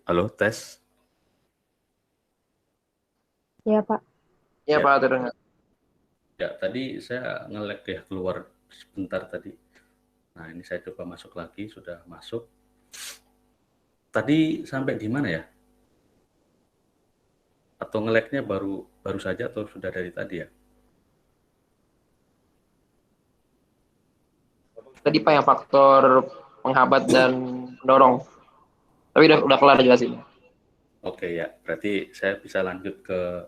Halo, tes. Ya, Pak. Iya Ya. Pak, terdengar. Ya, tadi saya nge-lag ya, keluar sebentar tadi. Nah, ini saya coba masuk lagi, sudah masuk. Tadi sampai di mana ya? Atau nge-lag-nya baru saja atau sudah dari tadi ya? Tadi Pak yang faktor penghambat dan pendorong. Tapi udah kelar jelasin. Oke ya, berarti saya bisa lanjut ke...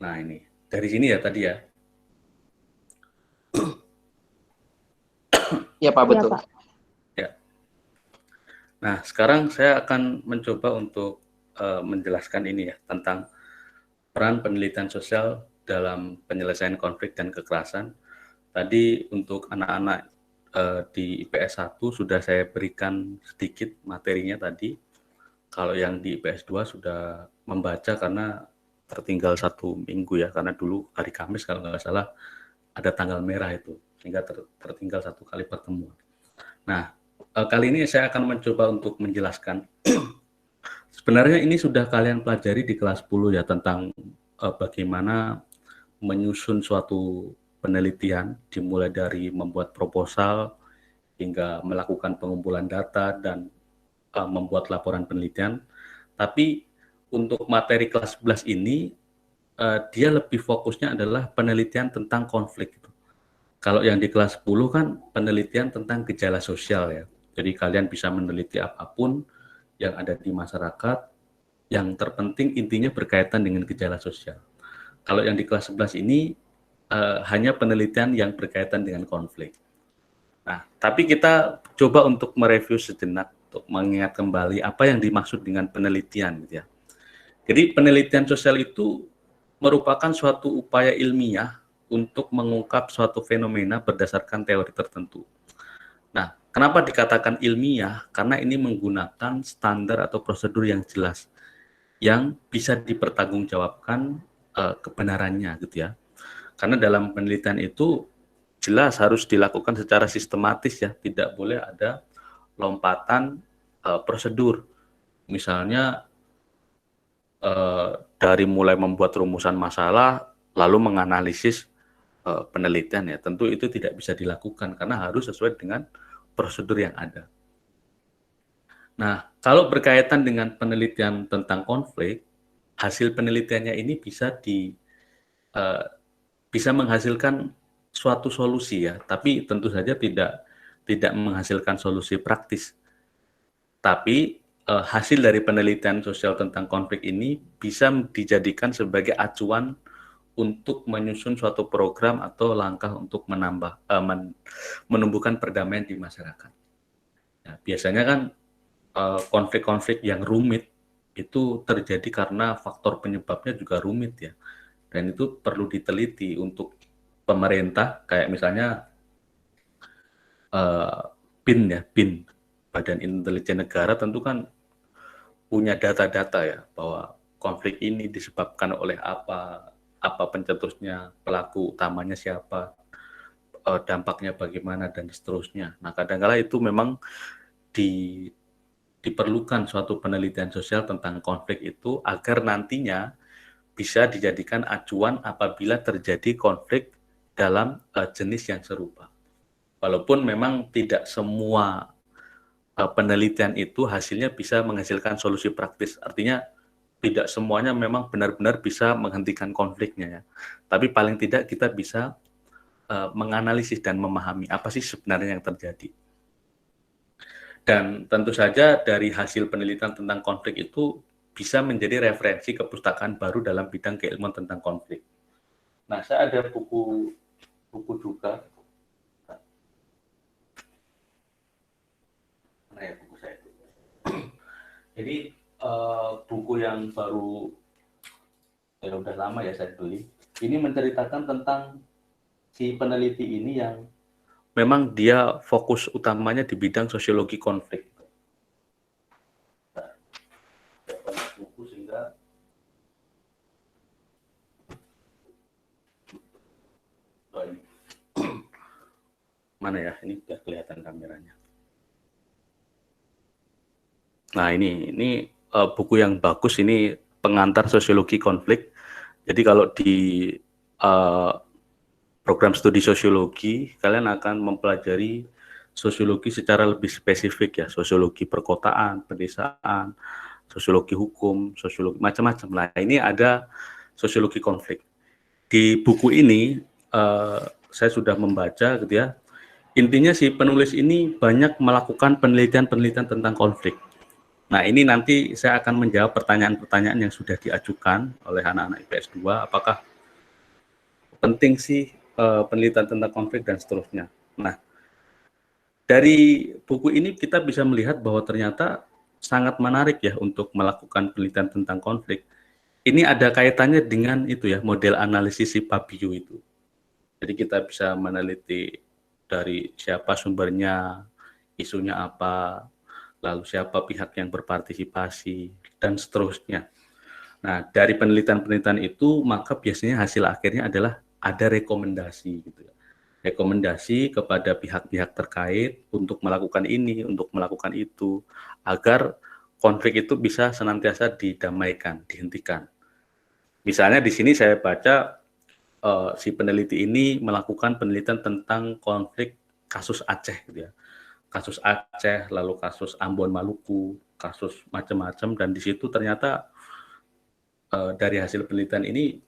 Nah, ini. Dari sini ya tadi ya? Iya Pak, betul. Iya, Pak. Ya. Nah, sekarang saya akan mencoba untuk menjelaskan ini ya, tentang peran penelitian sosial dalam penyelesaian konflik dan kekerasan. Tadi untuk anak-anak di IPS 1 sudah saya berikan sedikit materinya tadi. Kalau yang di IPS 2 sudah membaca karena tertinggal 1 minggu ya, karena dulu hari Kamis kalau nggak salah ada tanggal merah itu, sehingga tertinggal 1 kali pertemuan. Nah, kali ini saya akan mencoba untuk menjelaskan. Sebenarnya ini sudah kalian pelajari di kelas 10 ya, tentang bagaimana menyusun suatu penelitian, dimulai dari membuat proposal hingga melakukan pengumpulan data dan membuat laporan penelitian. Tapi untuk materi kelas 11 ini dia lebih fokusnya adalah penelitian tentang konflik. Kalau yang di kelas 10 kan penelitian tentang gejala sosial ya. Jadi kalian bisa meneliti apapun yang ada di masyarakat, yang terpenting intinya berkaitan dengan gejala sosial. Kalau yang di kelas 11 ini hanya penelitian yang berkaitan dengan konflik. Nah, tapi kita coba untuk mereview sejenak, untuk mengingat kembali apa yang dimaksud dengan penelitian gitu ya. Jadi penelitian sosial itu merupakan suatu upaya ilmiah untuk mengungkap suatu fenomena berdasarkan teori tertentu. Nah, kenapa dikatakan ilmiah? Karena ini menggunakan standar atau prosedur yang jelas, yang bisa dipertanggungjawabkan kebenarannya gitu ya. Karena dalam penelitian itu jelas harus dilakukan secara sistematis ya, tidak boleh ada lompatan prosedur. Misalnya dari mulai membuat rumusan masalah lalu menganalisis penelitian ya, tentu itu tidak bisa dilakukan karena harus sesuai dengan prosedur yang ada. Nah, kalau berkaitan dengan penelitian tentang konflik, hasil penelitiannya ini bisa menghasilkan suatu solusi ya, tapi tentu saja tidak menghasilkan solusi praktis. Tapi hasil dari penelitian sosial tentang konflik ini bisa dijadikan sebagai acuan untuk menyusun suatu program atau langkah untuk menumbuhkan perdamaian di masyarakat. Nah, biasanya kan konflik-konflik yang rumit itu terjadi karena faktor penyebabnya juga rumit ya, dan itu perlu diteliti untuk pemerintah, kayak misalnya BIN, Badan Intelijen Negara, tentu kan punya data-data ya, bahwa konflik ini disebabkan oleh apa pencetusnya, pelaku utamanya siapa, dampaknya bagaimana, dan seterusnya. Nah, kadang-kala itu memang diperlukan suatu penelitian sosial tentang konflik itu agar nantinya bisa dijadikan acuan apabila terjadi konflik dalam jenis yang serupa. Walaupun memang tidak semua penelitian itu hasilnya bisa menghasilkan solusi praktis. Artinya tidak semuanya memang benar-benar bisa menghentikan konfliknya ya. Tapi paling tidak kita bisa menganalisis dan memahami apa sih sebenarnya yang terjadi. Dan tentu saja dari hasil penelitian tentang konflik itu bisa menjadi referensi kepustakaan baru dalam bidang keilmuan tentang konflik. Nah, saya ada buku juga. Mana ya buku saya itu? Jadi buku yang baru, ya udah lama ya saya beli. Ini menceritakan tentang si peneliti ini yang memang dia fokus utamanya di bidang sosiologi konflik. Buku sehingga mana ya, ini sudah kelihatan kameranya. Nah, ini buku yang bagus, ini pengantar sosiologi konflik. Jadi kalau di program studi sosiologi, kalian akan mempelajari sosiologi secara lebih spesifik ya, sosiologi perkotaan, pedesaan, sosiologi hukum, sosiologi macam-macam. Nah, ini ada sosiologi konflik. Di buku ini saya sudah membaca gitu ya. Intinya si penulis ini banyak melakukan penelitian-penelitian tentang konflik. Nah, ini nanti saya akan menjawab pertanyaan-pertanyaan yang sudah diajukan oleh anak-anak IPS 2, apakah penting sih penelitian tentang konflik dan seterusnya. Nah, dari buku ini kita bisa melihat bahwa ternyata sangat menarik ya untuk melakukan penelitian tentang konflik. Ini ada kaitannya dengan itu ya, model analisis si Fabio itu. Jadi kita bisa meneliti dari siapa sumbernya, isunya apa, lalu siapa pihak yang berpartisipasi, dan seterusnya. Nah, dari penelitian-penelitian itu, maka biasanya hasil akhirnya adalah ada rekomendasi gitu. Rekomendasi kepada pihak-pihak terkait untuk melakukan ini, untuk melakukan itu, agar konflik itu bisa senantiasa didamaikan, dihentikan. Misalnya di sini saya baca si peneliti ini melakukan penelitian tentang konflik kasus Aceh gitu ya. Kasus Aceh, lalu kasus Ambon Maluku, kasus macam-macam, dan di situ ternyata dari hasil penelitian ini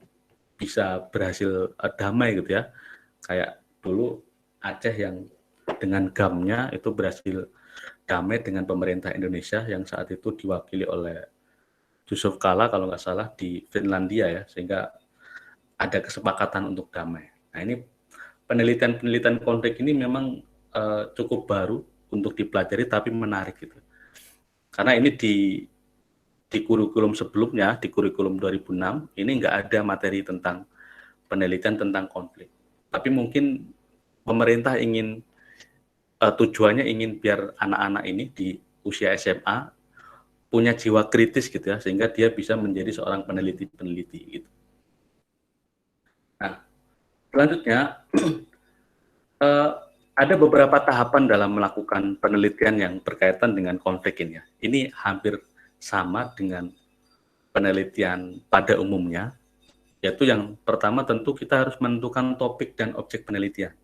bisa berhasil damai gitu ya. Kayak dulu Aceh yang dengan GAM-nya itu berhasil damai dengan pemerintah Indonesia yang saat itu diwakili oleh Yusuf Kala kalau nggak salah di Finlandia ya, sehingga ada kesepakatan untuk damai. Nah, ini penelitian-penelitian konflik ini memang cukup baru untuk dipelajari tapi menarik gitu. Karena ini di kurikulum sebelumnya, di kurikulum 2006, ini nggak ada materi tentang penelitian tentang konflik. Tapi mungkin pemerintah ingin tujuannya ingin biar anak-anak ini di usia SMA punya jiwa kritis gitu ya, sehingga dia bisa menjadi seorang peneliti-peneliti gitu. Nah, selanjutnya ada beberapa tahapan dalam melakukan penelitian yang berkaitan dengan konflik ini ya. Ini hampir sama dengan penelitian pada umumnya, yaitu yang pertama tentu kita harus menentukan topik dan objek penelitian.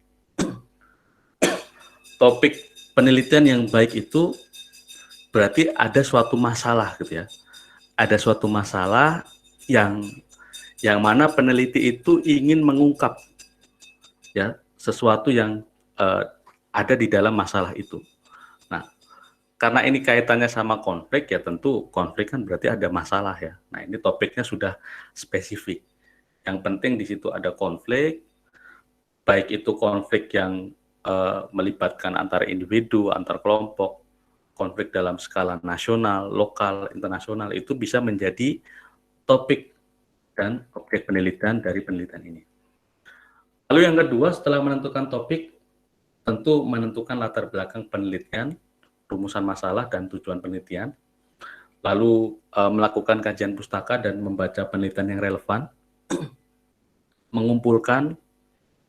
Topik penelitian yang baik itu berarti ada suatu masalah gitu ya. Ada suatu masalah yang mana peneliti itu ingin mengungkap ya sesuatu yang ada di dalam masalah itu. Nah, karena ini kaitannya sama konflik ya tentu konflik kan berarti ada masalah ya. Nah, ini topiknya sudah spesifik. Yang penting di situ ada konflik, baik itu konflik yang melibatkan antara individu, antar kelompok, konflik dalam skala nasional, lokal, internasional, itu bisa menjadi topik dan objek penelitian dari penelitian ini. Lalu yang kedua, setelah menentukan topik, tentu menentukan latar belakang penelitian, rumusan masalah dan tujuan penelitian, lalu melakukan kajian pustaka dan membaca penelitian yang relevan, mengumpulkan,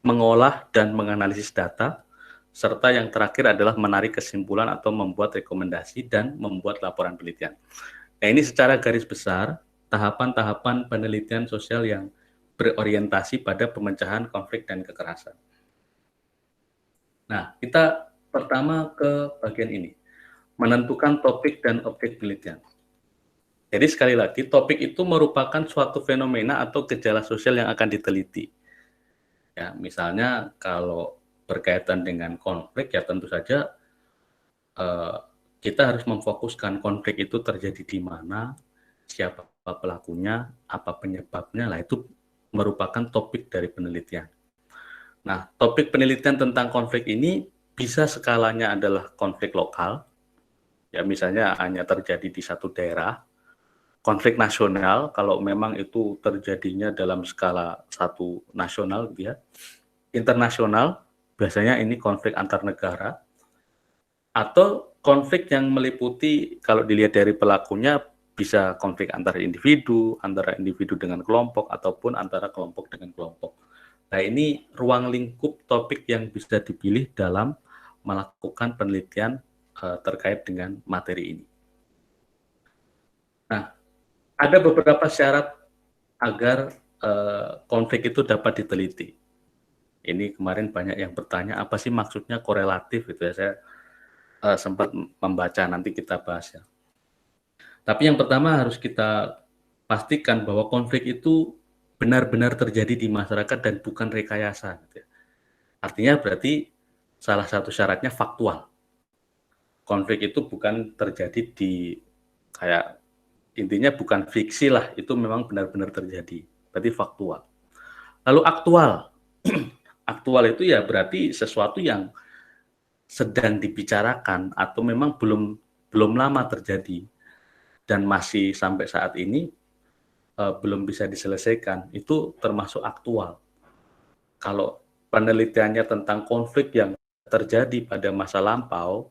mengolah dan menganalisis data, serta yang terakhir adalah menarik kesimpulan atau membuat rekomendasi dan membuat laporan penelitian. Nah, ini secara garis besar tahapan-tahapan penelitian sosial yang berorientasi pada pemecahan konflik dan kekerasan. Nah, kita pertama ke bagian ini, menentukan topik dan objek penelitian. Jadi sekali lagi, topik itu merupakan suatu fenomena atau gejala sosial yang akan diteliti. Ya, misalnya kalau berkaitan dengan konflik ya tentu saja kita harus memfokuskan konflik itu terjadi di mana, siapa pelakunya, apa penyebabnya, lah itu merupakan topik dari penelitian. Nah, topik penelitian tentang konflik ini bisa skalanya adalah konflik lokal, ya misalnya hanya terjadi di satu daerah, konflik nasional kalau memang itu terjadinya dalam skala satu nasional gitu ya. Internasional biasanya ini konflik antar negara, atau konflik yang meliputi kalau dilihat dari pelakunya bisa konflik antara individu dengan kelompok ataupun antara kelompok dengan kelompok. Nah, ini ruang lingkup topik yang bisa dipilih dalam melakukan penelitian terkait dengan materi ini. Nah, ada beberapa syarat agar konflik itu dapat diteliti. Ini kemarin banyak yang bertanya, apa sih maksudnya korelatif gitu ya, saya sempat membaca, nanti kita bahas ya. Tapi yang pertama harus kita pastikan bahwa konflik itu benar-benar terjadi di masyarakat dan bukan rekayasa. Gitu ya. Artinya berarti salah satu syaratnya faktual. Konflik itu bukan terjadi di kayak intinya bukan fiksi lah, itu memang benar-benar terjadi. Berarti faktual. Lalu aktual. Aktual itu ya berarti sesuatu yang sedang dibicarakan atau memang belum lama terjadi dan masih sampai saat ini belum bisa diselesaikan, itu termasuk aktual. Kalau penelitiannya tentang konflik yang terjadi pada masa lampau,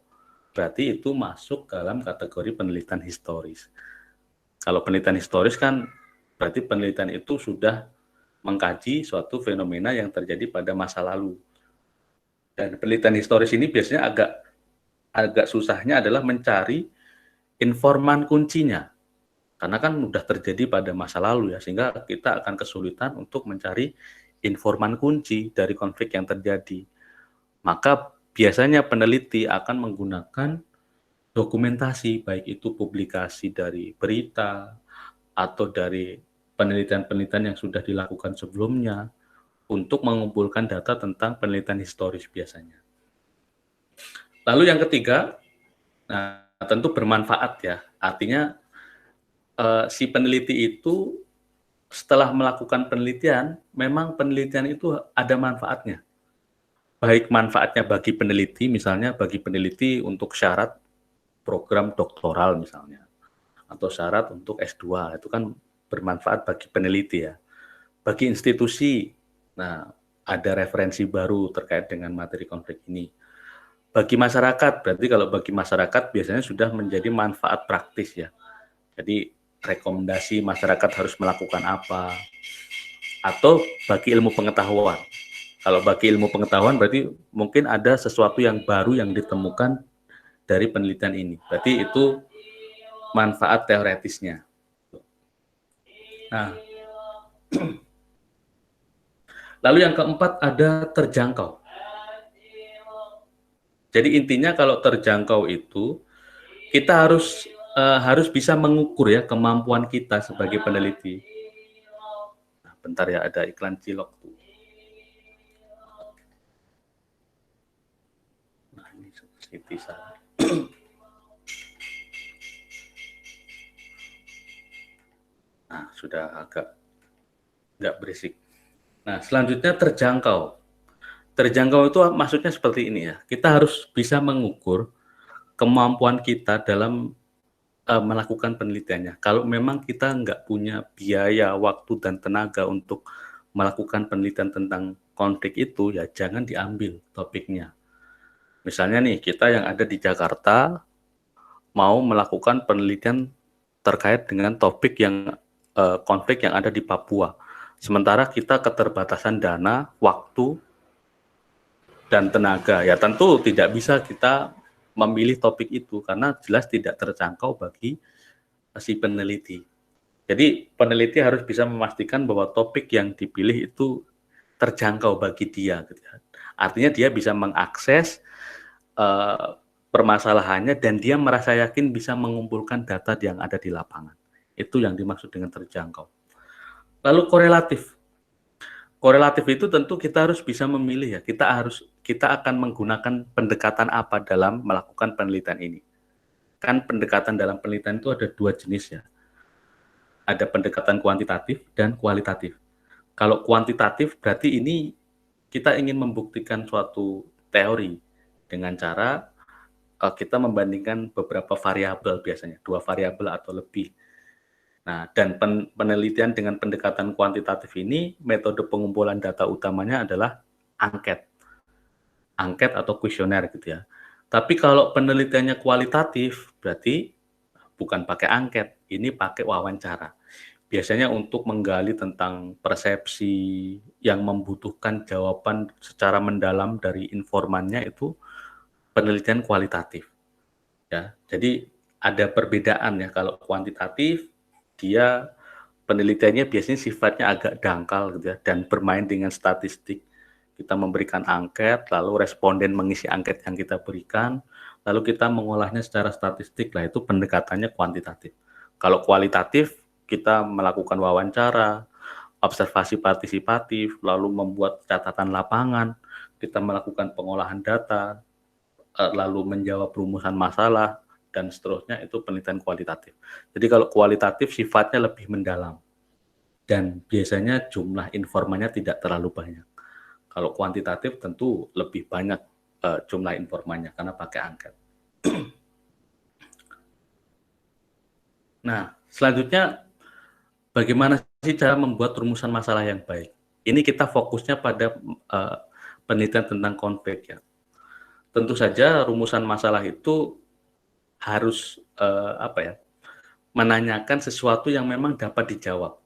berarti itu masuk dalam kategori penelitian historis. Kalau penelitian historis kan berarti penelitian itu sudah mengkaji suatu fenomena yang terjadi pada masa lalu. Dan penelitian historis ini biasanya agak susahnya adalah mencari informan kuncinya. Karena kan sudah terjadi pada masa lalu ya, sehingga kita akan kesulitan untuk mencari informan kunci dari konflik yang terjadi. Maka biasanya peneliti akan menggunakan dokumentasi, baik itu publikasi dari berita atau dari penelitian-penelitian yang sudah dilakukan sebelumnya untuk mengumpulkan data tentang penelitian historis biasanya. Lalu yang ketiga, nah tentu bermanfaat ya, artinya si peneliti itu setelah melakukan penelitian, memang penelitian itu ada manfaatnya. Baik manfaatnya bagi peneliti, misalnya bagi peneliti untuk syarat program doktoral misalnya, atau syarat untuk S2, itu kan bermanfaat bagi peneliti ya. Bagi institusi, nah ada referensi baru terkait dengan materi konflik ini. Bagi masyarakat, berarti kalau bagi masyarakat biasanya sudah menjadi manfaat praktis ya. Jadi rekomendasi masyarakat harus melakukan apa, atau bagi ilmu pengetahuan. Kalau bagi ilmu pengetahuan berarti mungkin ada sesuatu yang baru yang ditemukan dari penelitian ini. Berarti itu manfaat teoretisnya. Nah, lalu yang keempat ada terjangkau. Jadi intinya kalau terjangkau itu kita harus bisa mengukur ya kemampuan kita sebagai peneliti. Nah, bentar ya, ada iklan cilok tuh. Nah, ini Siti Sarah. Nah, sudah agak nggak berisik. Nah, selanjutnya terjangkau. Terjangkau itu maksudnya seperti ini ya. Kita harus bisa mengukur kemampuan kita dalam melakukan penelitiannya. Kalau memang kita nggak punya biaya, waktu, dan tenaga untuk melakukan penelitian tentang konflik itu, ya jangan diambil topiknya. Misalnya nih, kita yang ada di Jakarta mau melakukan penelitian terkait dengan topik yang konflik yang ada di Papua. Sementara kita keterbatasan dana, waktu, dan tenaga. Ya tentu tidak bisa kita memilih topik itu karena jelas tidak terjangkau bagi si peneliti. Jadi peneliti harus bisa memastikan bahwa topik yang dipilih itu terjangkau bagi dia. Artinya dia bisa mengakses permasalahannya dan dia merasa yakin bisa mengumpulkan data yang ada di lapangan. Itu yang dimaksud dengan terjangkau. Lalu korelatif. Korelatif itu tentu kita harus bisa memilih ya. Kita akan menggunakan pendekatan apa dalam melakukan penelitian ini. Kan pendekatan dalam penelitian itu ada dua jenis ya. Ada pendekatan kuantitatif dan kualitatif. Kalau kuantitatif berarti ini kita ingin membuktikan suatu teori dengan cara kita membandingkan beberapa variabel biasanya, 2 variabel atau lebih. Nah, dan penelitian dengan pendekatan kuantitatif ini, metode pengumpulan data utamanya adalah angket atau kuesioner gitu ya. Tapi kalau penelitiannya kualitatif, berarti bukan pakai angket, ini pakai wawancara. Biasanya untuk menggali tentang persepsi yang membutuhkan jawaban secara mendalam dari informannya itu penelitian kualitatif. Ya, jadi ada perbedaan ya. Kalau kuantitatif dia penelitiannya biasanya sifatnya agak dangkal gitu ya, dan bermain dengan statistik. Kita memberikan angket, lalu responden mengisi angket yang kita berikan, lalu kita mengolahnya secara statistik, lah itu pendekatannya kuantitatif. Kalau kualitatif, kita melakukan wawancara, observasi partisipatif, lalu membuat catatan lapangan, kita melakukan pengolahan data, lalu menjawab rumusan masalah, dan seterusnya, itu penelitian kualitatif. Jadi kalau kualitatif sifatnya lebih mendalam dan biasanya jumlah informannya tidak terlalu banyak. Kalau kuantitatif tentu lebih banyak jumlah informannya karena pakai angket. Nah, selanjutnya bagaimana sih cara membuat rumusan masalah yang baik? Ini kita fokusnya pada penelitian tentang konflik ya. tentu saja rumusan masalah itu harus menanyakan sesuatu yang memang dapat dijawab.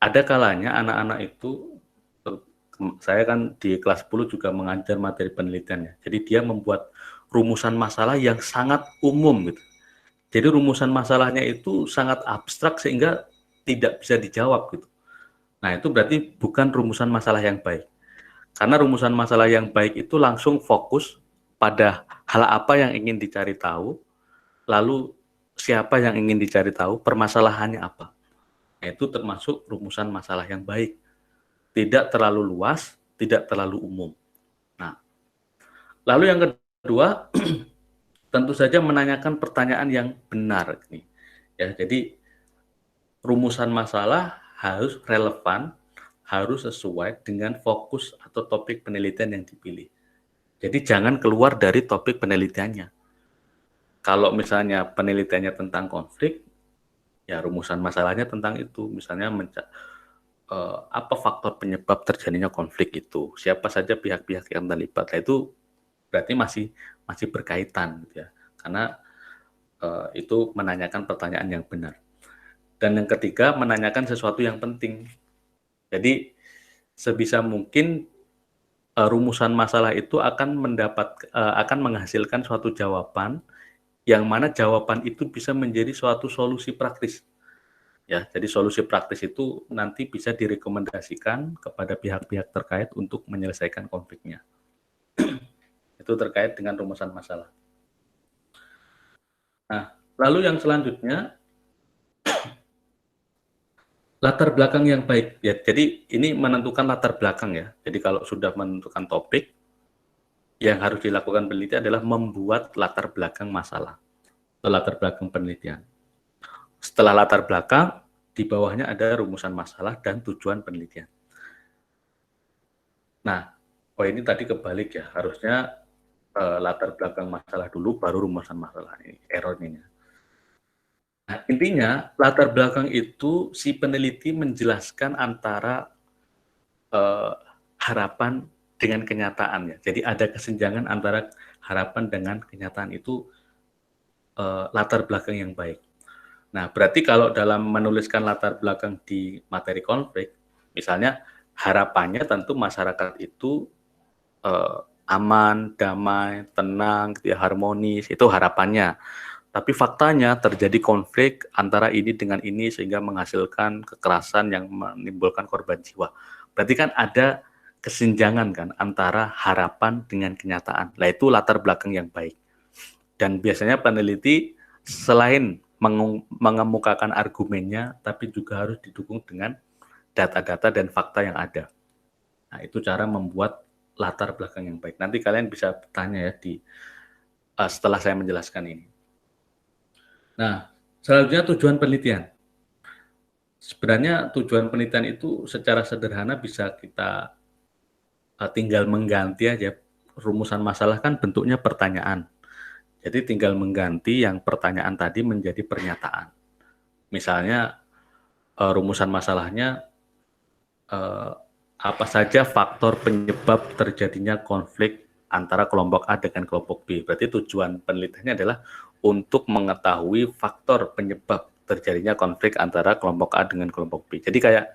Ada kalanya anak-anak itu, saya kan di kelas 10 juga mengajar materi penelitian ya. Jadi dia membuat rumusan masalah yang sangat umum gitu. Jadi rumusan masalahnya itu sangat abstrak sehingga tidak bisa dijawab gitu. Nah, itu berarti bukan rumusan masalah yang baik. Karena rumusan masalah yang baik itu langsung fokus pada hal apa yang ingin dicari tahu, lalu siapa yang ingin dicari tahu, permasalahannya apa. Nah, itu termasuk rumusan masalah yang baik. Tidak terlalu luas, tidak terlalu umum. Nah, lalu yang kedua, tentu saja menanyakan pertanyaan yang benar. Ya, jadi rumusan masalah harus relevan, harus sesuai dengan fokus atau topik penelitian yang dipilih. Jadi jangan keluar dari topik penelitiannya. Kalau misalnya penelitiannya tentang konflik, ya rumusan masalahnya tentang itu. Misalnya apa faktor penyebab terjadinya konflik itu, siapa saja pihak-pihak yang terlibat. Nah, itu berarti masih berkaitan, gitu ya. Karena itu menanyakan pertanyaan yang benar. Dan yang ketiga, menanyakan sesuatu yang penting. Jadi sebisa mungkin rumusan masalah itu akan menghasilkan suatu jawaban yang mana jawaban itu bisa menjadi suatu solusi praktis. Ya, jadi solusi praktis itu nanti bisa direkomendasikan kepada pihak-pihak terkait untuk menyelesaikan konfliknya. Itu terkait dengan rumusan masalah. Nah, lalu yang selanjutnya, latar belakang yang baik. Ya, jadi ini menentukan latar belakang ya. Jadi kalau sudah menentukan topik, yang harus dilakukan peneliti adalah membuat latar belakang masalah, atau latar belakang penelitian. Setelah latar belakang, di bawahnya ada rumusan masalah dan tujuan penelitian. Nah, ini tadi kebalik ya, harusnya latar belakang masalah dulu, baru rumusan masalah. Ini errornya. Nah, intinya latar belakang itu si peneliti menjelaskan antara harapan dengan kenyataan ya. Jadi ada kesenjangan antara harapan dengan kenyataan, itu latar belakang yang baik. Nah, berarti kalau dalam menuliskan latar belakang di materi konflik, misalnya harapannya tentu masyarakat itu aman, damai, tenang, harmonis, itu harapannya. Tapi faktanya terjadi konflik antara ini dengan ini sehingga menghasilkan kekerasan yang menimbulkan korban jiwa. Berarti kan ada kesenjangan kan antara harapan dengan kenyataan. Nah, itu latar belakang yang baik. Dan biasanya peneliti selain mengemukakan argumennya, tapi juga harus didukung dengan data-data dan fakta yang ada. Nah, itu cara membuat latar belakang yang baik. Nanti kalian bisa tanya ya setelah saya menjelaskan ini. Nah, selanjutnya tujuan penelitian. Sebenarnya tujuan penelitian itu secara sederhana bisa kita tinggal mengganti aja. Rumusan masalah kan bentuknya pertanyaan. Jadi tinggal mengganti yang pertanyaan tadi menjadi pernyataan. Misalnya rumusan masalahnya apa saja faktor penyebab terjadinya konflik antara kelompok A dengan kelompok B. Berarti tujuan penelitiannya adalah untuk mengetahui faktor penyebab terjadinya konflik antara kelompok A dengan kelompok B. Jadi kayak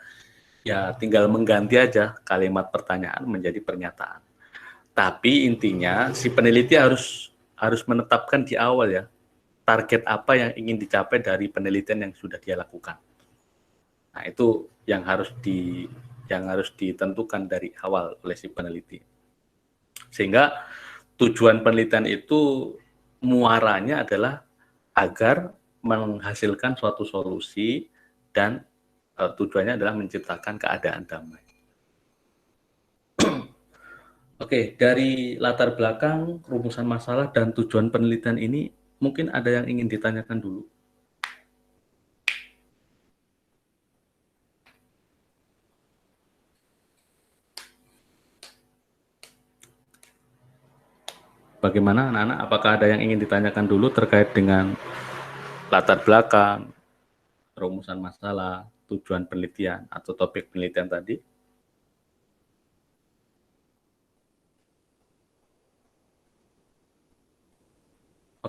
ya tinggal mengganti aja kalimat pertanyaan menjadi pernyataan. Tapi intinya si peneliti harus menetapkan di awal ya, target apa yang ingin dicapai dari penelitian yang sudah dia lakukan. Nah, itu yang harus ditentukan dari awal oleh si peneliti. Sehingga tujuan penelitian itu muaranya adalah agar menghasilkan suatu solusi dan tujuannya adalah menciptakan keadaan damai. Oke, dari latar belakang, rumusan masalah, dan tujuan penelitian ini, mungkin ada yang ingin ditanyakan dulu. Bagaimana anak-anak? Apakah ada yang ingin ditanyakan dulu terkait dengan latar belakang, rumusan masalah, tujuan penelitian, atau topik penelitian tadi?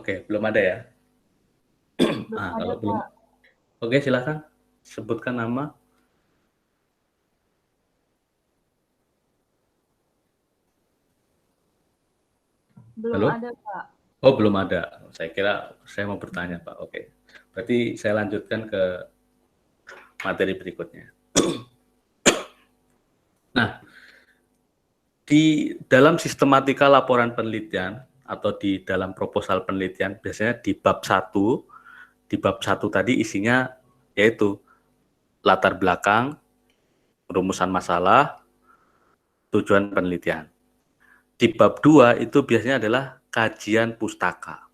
Oke, belum ada ya? Belum ada, Kalau belum, Pak. oke silakan sebutkan nama. Belum Halo? ada, Pak. Oh, belum ada. Saya kira saya mau bertanya, Pak. Oke. Berarti saya lanjutkan ke materi berikutnya. Nah, di dalam sistematika laporan penelitian atau di dalam proposal penelitian, biasanya di bab 1 tadi isinya yaitu latar belakang, rumusan masalah, tujuan penelitian. Di bab 2 itu biasanya adalah kajian pustaka.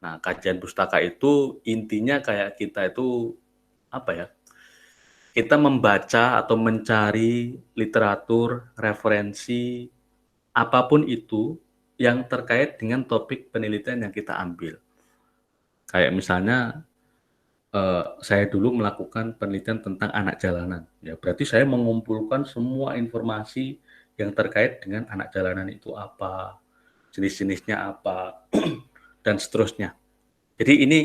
Nah, kajian pustaka itu intinya kayak kita itu apa ya? Kita membaca atau mencari literatur, referensi, apapun itu yang terkait dengan topik penelitian yang kita ambil. Kayak misalnya saya dulu melakukan penelitian tentang anak jalanan. Ya, berarti saya mengumpulkan semua informasi yang terkait dengan anak jalanan itu apa, jenis-jenisnya apa, dan seterusnya. Jadi ini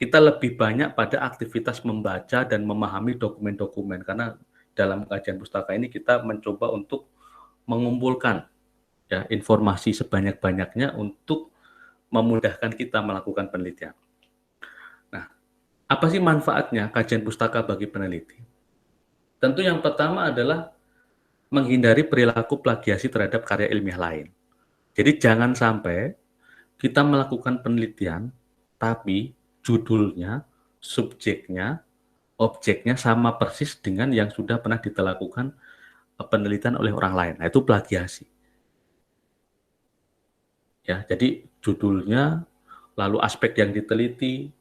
kita lebih banyak pada aktivitas membaca dan memahami dokumen-dokumen, karena dalam kajian pustaka ini kita mencoba untuk mengumpulkan ya informasi sebanyak-banyaknya untuk memudahkan kita melakukan penelitian. Nah, apa sih manfaatnya kajian pustaka bagi peneliti? Tentu yang pertama adalah menghindari perilaku plagiasi terhadap karya ilmiah lain. Jadi jangan sampai kita melakukan penelitian, tapi judulnya, subjeknya, objeknya sama persis dengan yang sudah pernah dilakukan penelitian oleh orang lain. Nah, itu plagiasi. Ya, jadi judulnya, lalu aspek yang diteliti,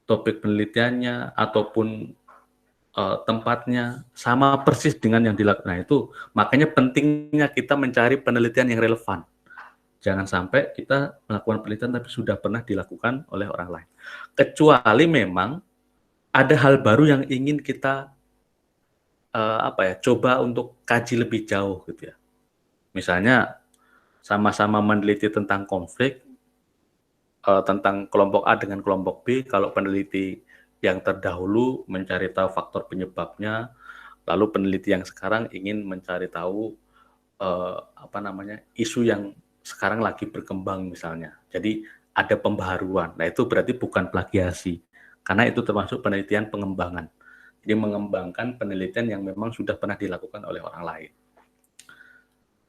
topik penelitiannya, ataupun tempatnya sama persis dengan yang dilakukan. Nah, itu makanya pentingnya kita mencari penelitian yang relevan. Jangan sampai kita melakukan penelitian tapi sudah pernah dilakukan oleh orang lain. Kecuali memang ada hal baru yang ingin kita coba untuk kaji lebih jauh gitu ya. Misalnya sama-sama meneliti tentang konflik, tentang kelompok A dengan kelompok B, kalau peneliti yang terdahulu mencari tahu faktor penyebabnya, lalu peneliti yang sekarang ingin mencari tahu isu yang sekarang lagi berkembang misalnya. Jadi ada pembaharuan. Nah, itu berarti bukan plagiasi, karena itu termasuk penelitian pengembangan. Jadi mengembangkan penelitian yang memang sudah pernah dilakukan oleh orang lain.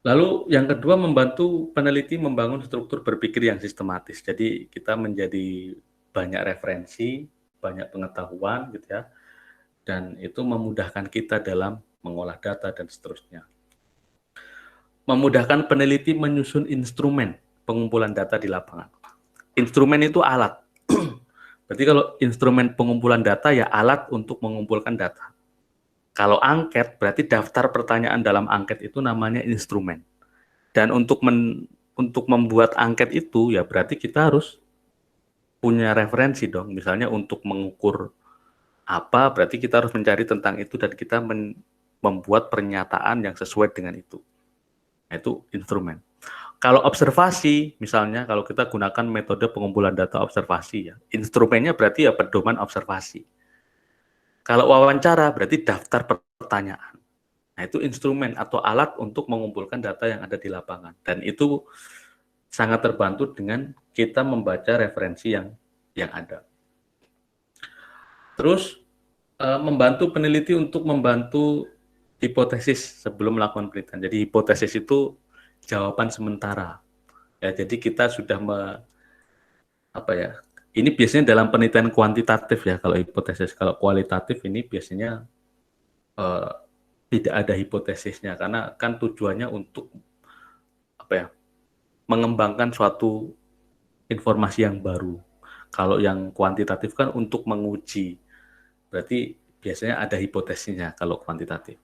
Lalu yang kedua, membantu peneliti membangun struktur berpikir yang sistematis. Jadi kita menjadi banyak referensi, banyak pengetahuan gitu ya, dan itu memudahkan kita dalam mengolah data dan seterusnya. Memudahkan peneliti menyusun instrumen pengumpulan data di lapangan. Instrumen itu alat. Berarti kalau instrumen pengumpulan data ya alat untuk mengumpulkan data. Kalau angket berarti daftar pertanyaan dalam angket itu namanya instrumen. Dan untuk membuat angket itu ya berarti kita harus punya referensi dong. Misalnya untuk mengukur apa, berarti kita harus mencari tentang itu dan kita membuat pernyataan yang sesuai dengan itu. Nah, itu instrumen. Kalau observasi, misalnya kalau kita gunakan metode pengumpulan data observasi ya, instrumennya berarti ya pedoman observasi. Kalau wawancara berarti daftar pertanyaan. Nah, itu instrumen atau alat untuk mengumpulkan data yang ada di lapangan. Dan itu sangat terbantu dengan kita membaca referensi yang ada. Terus membantu peneliti untuk membantu hipotesis sebelum melakukan penelitian. Jadi hipotesis itu jawaban sementara. Ya, jadi kita sudah ini biasanya dalam penelitian kuantitatif ya kalau hipotesis. Kalau kualitatif ini biasanya tidak ada hipotesisnya karena kan tujuannya untuk mengembangkan suatu informasi yang baru. Kalau yang kuantitatif kan untuk menguji. Berarti biasanya ada hipotesisnya kalau kuantitatif.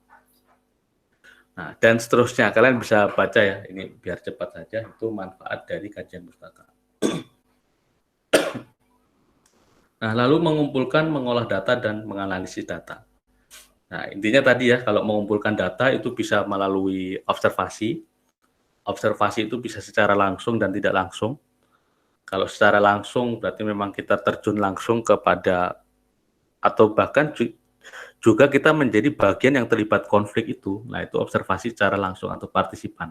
Nah, dan seterusnya kalian bisa baca ya, ini biar cepat saja, itu manfaat dari kajian pustaka. Nah, lalu mengumpulkan, mengolah data, dan menganalisis data. Nah, intinya tadi ya, kalau mengumpulkan data itu bisa melalui observasi. Observasi itu bisa secara langsung dan tidak langsung. Kalau secara langsung berarti memang kita terjun langsung kepada, atau bahkan juga kita menjadi bagian yang terlibat konflik itu. Nah, itu observasi secara langsung atau partisipan.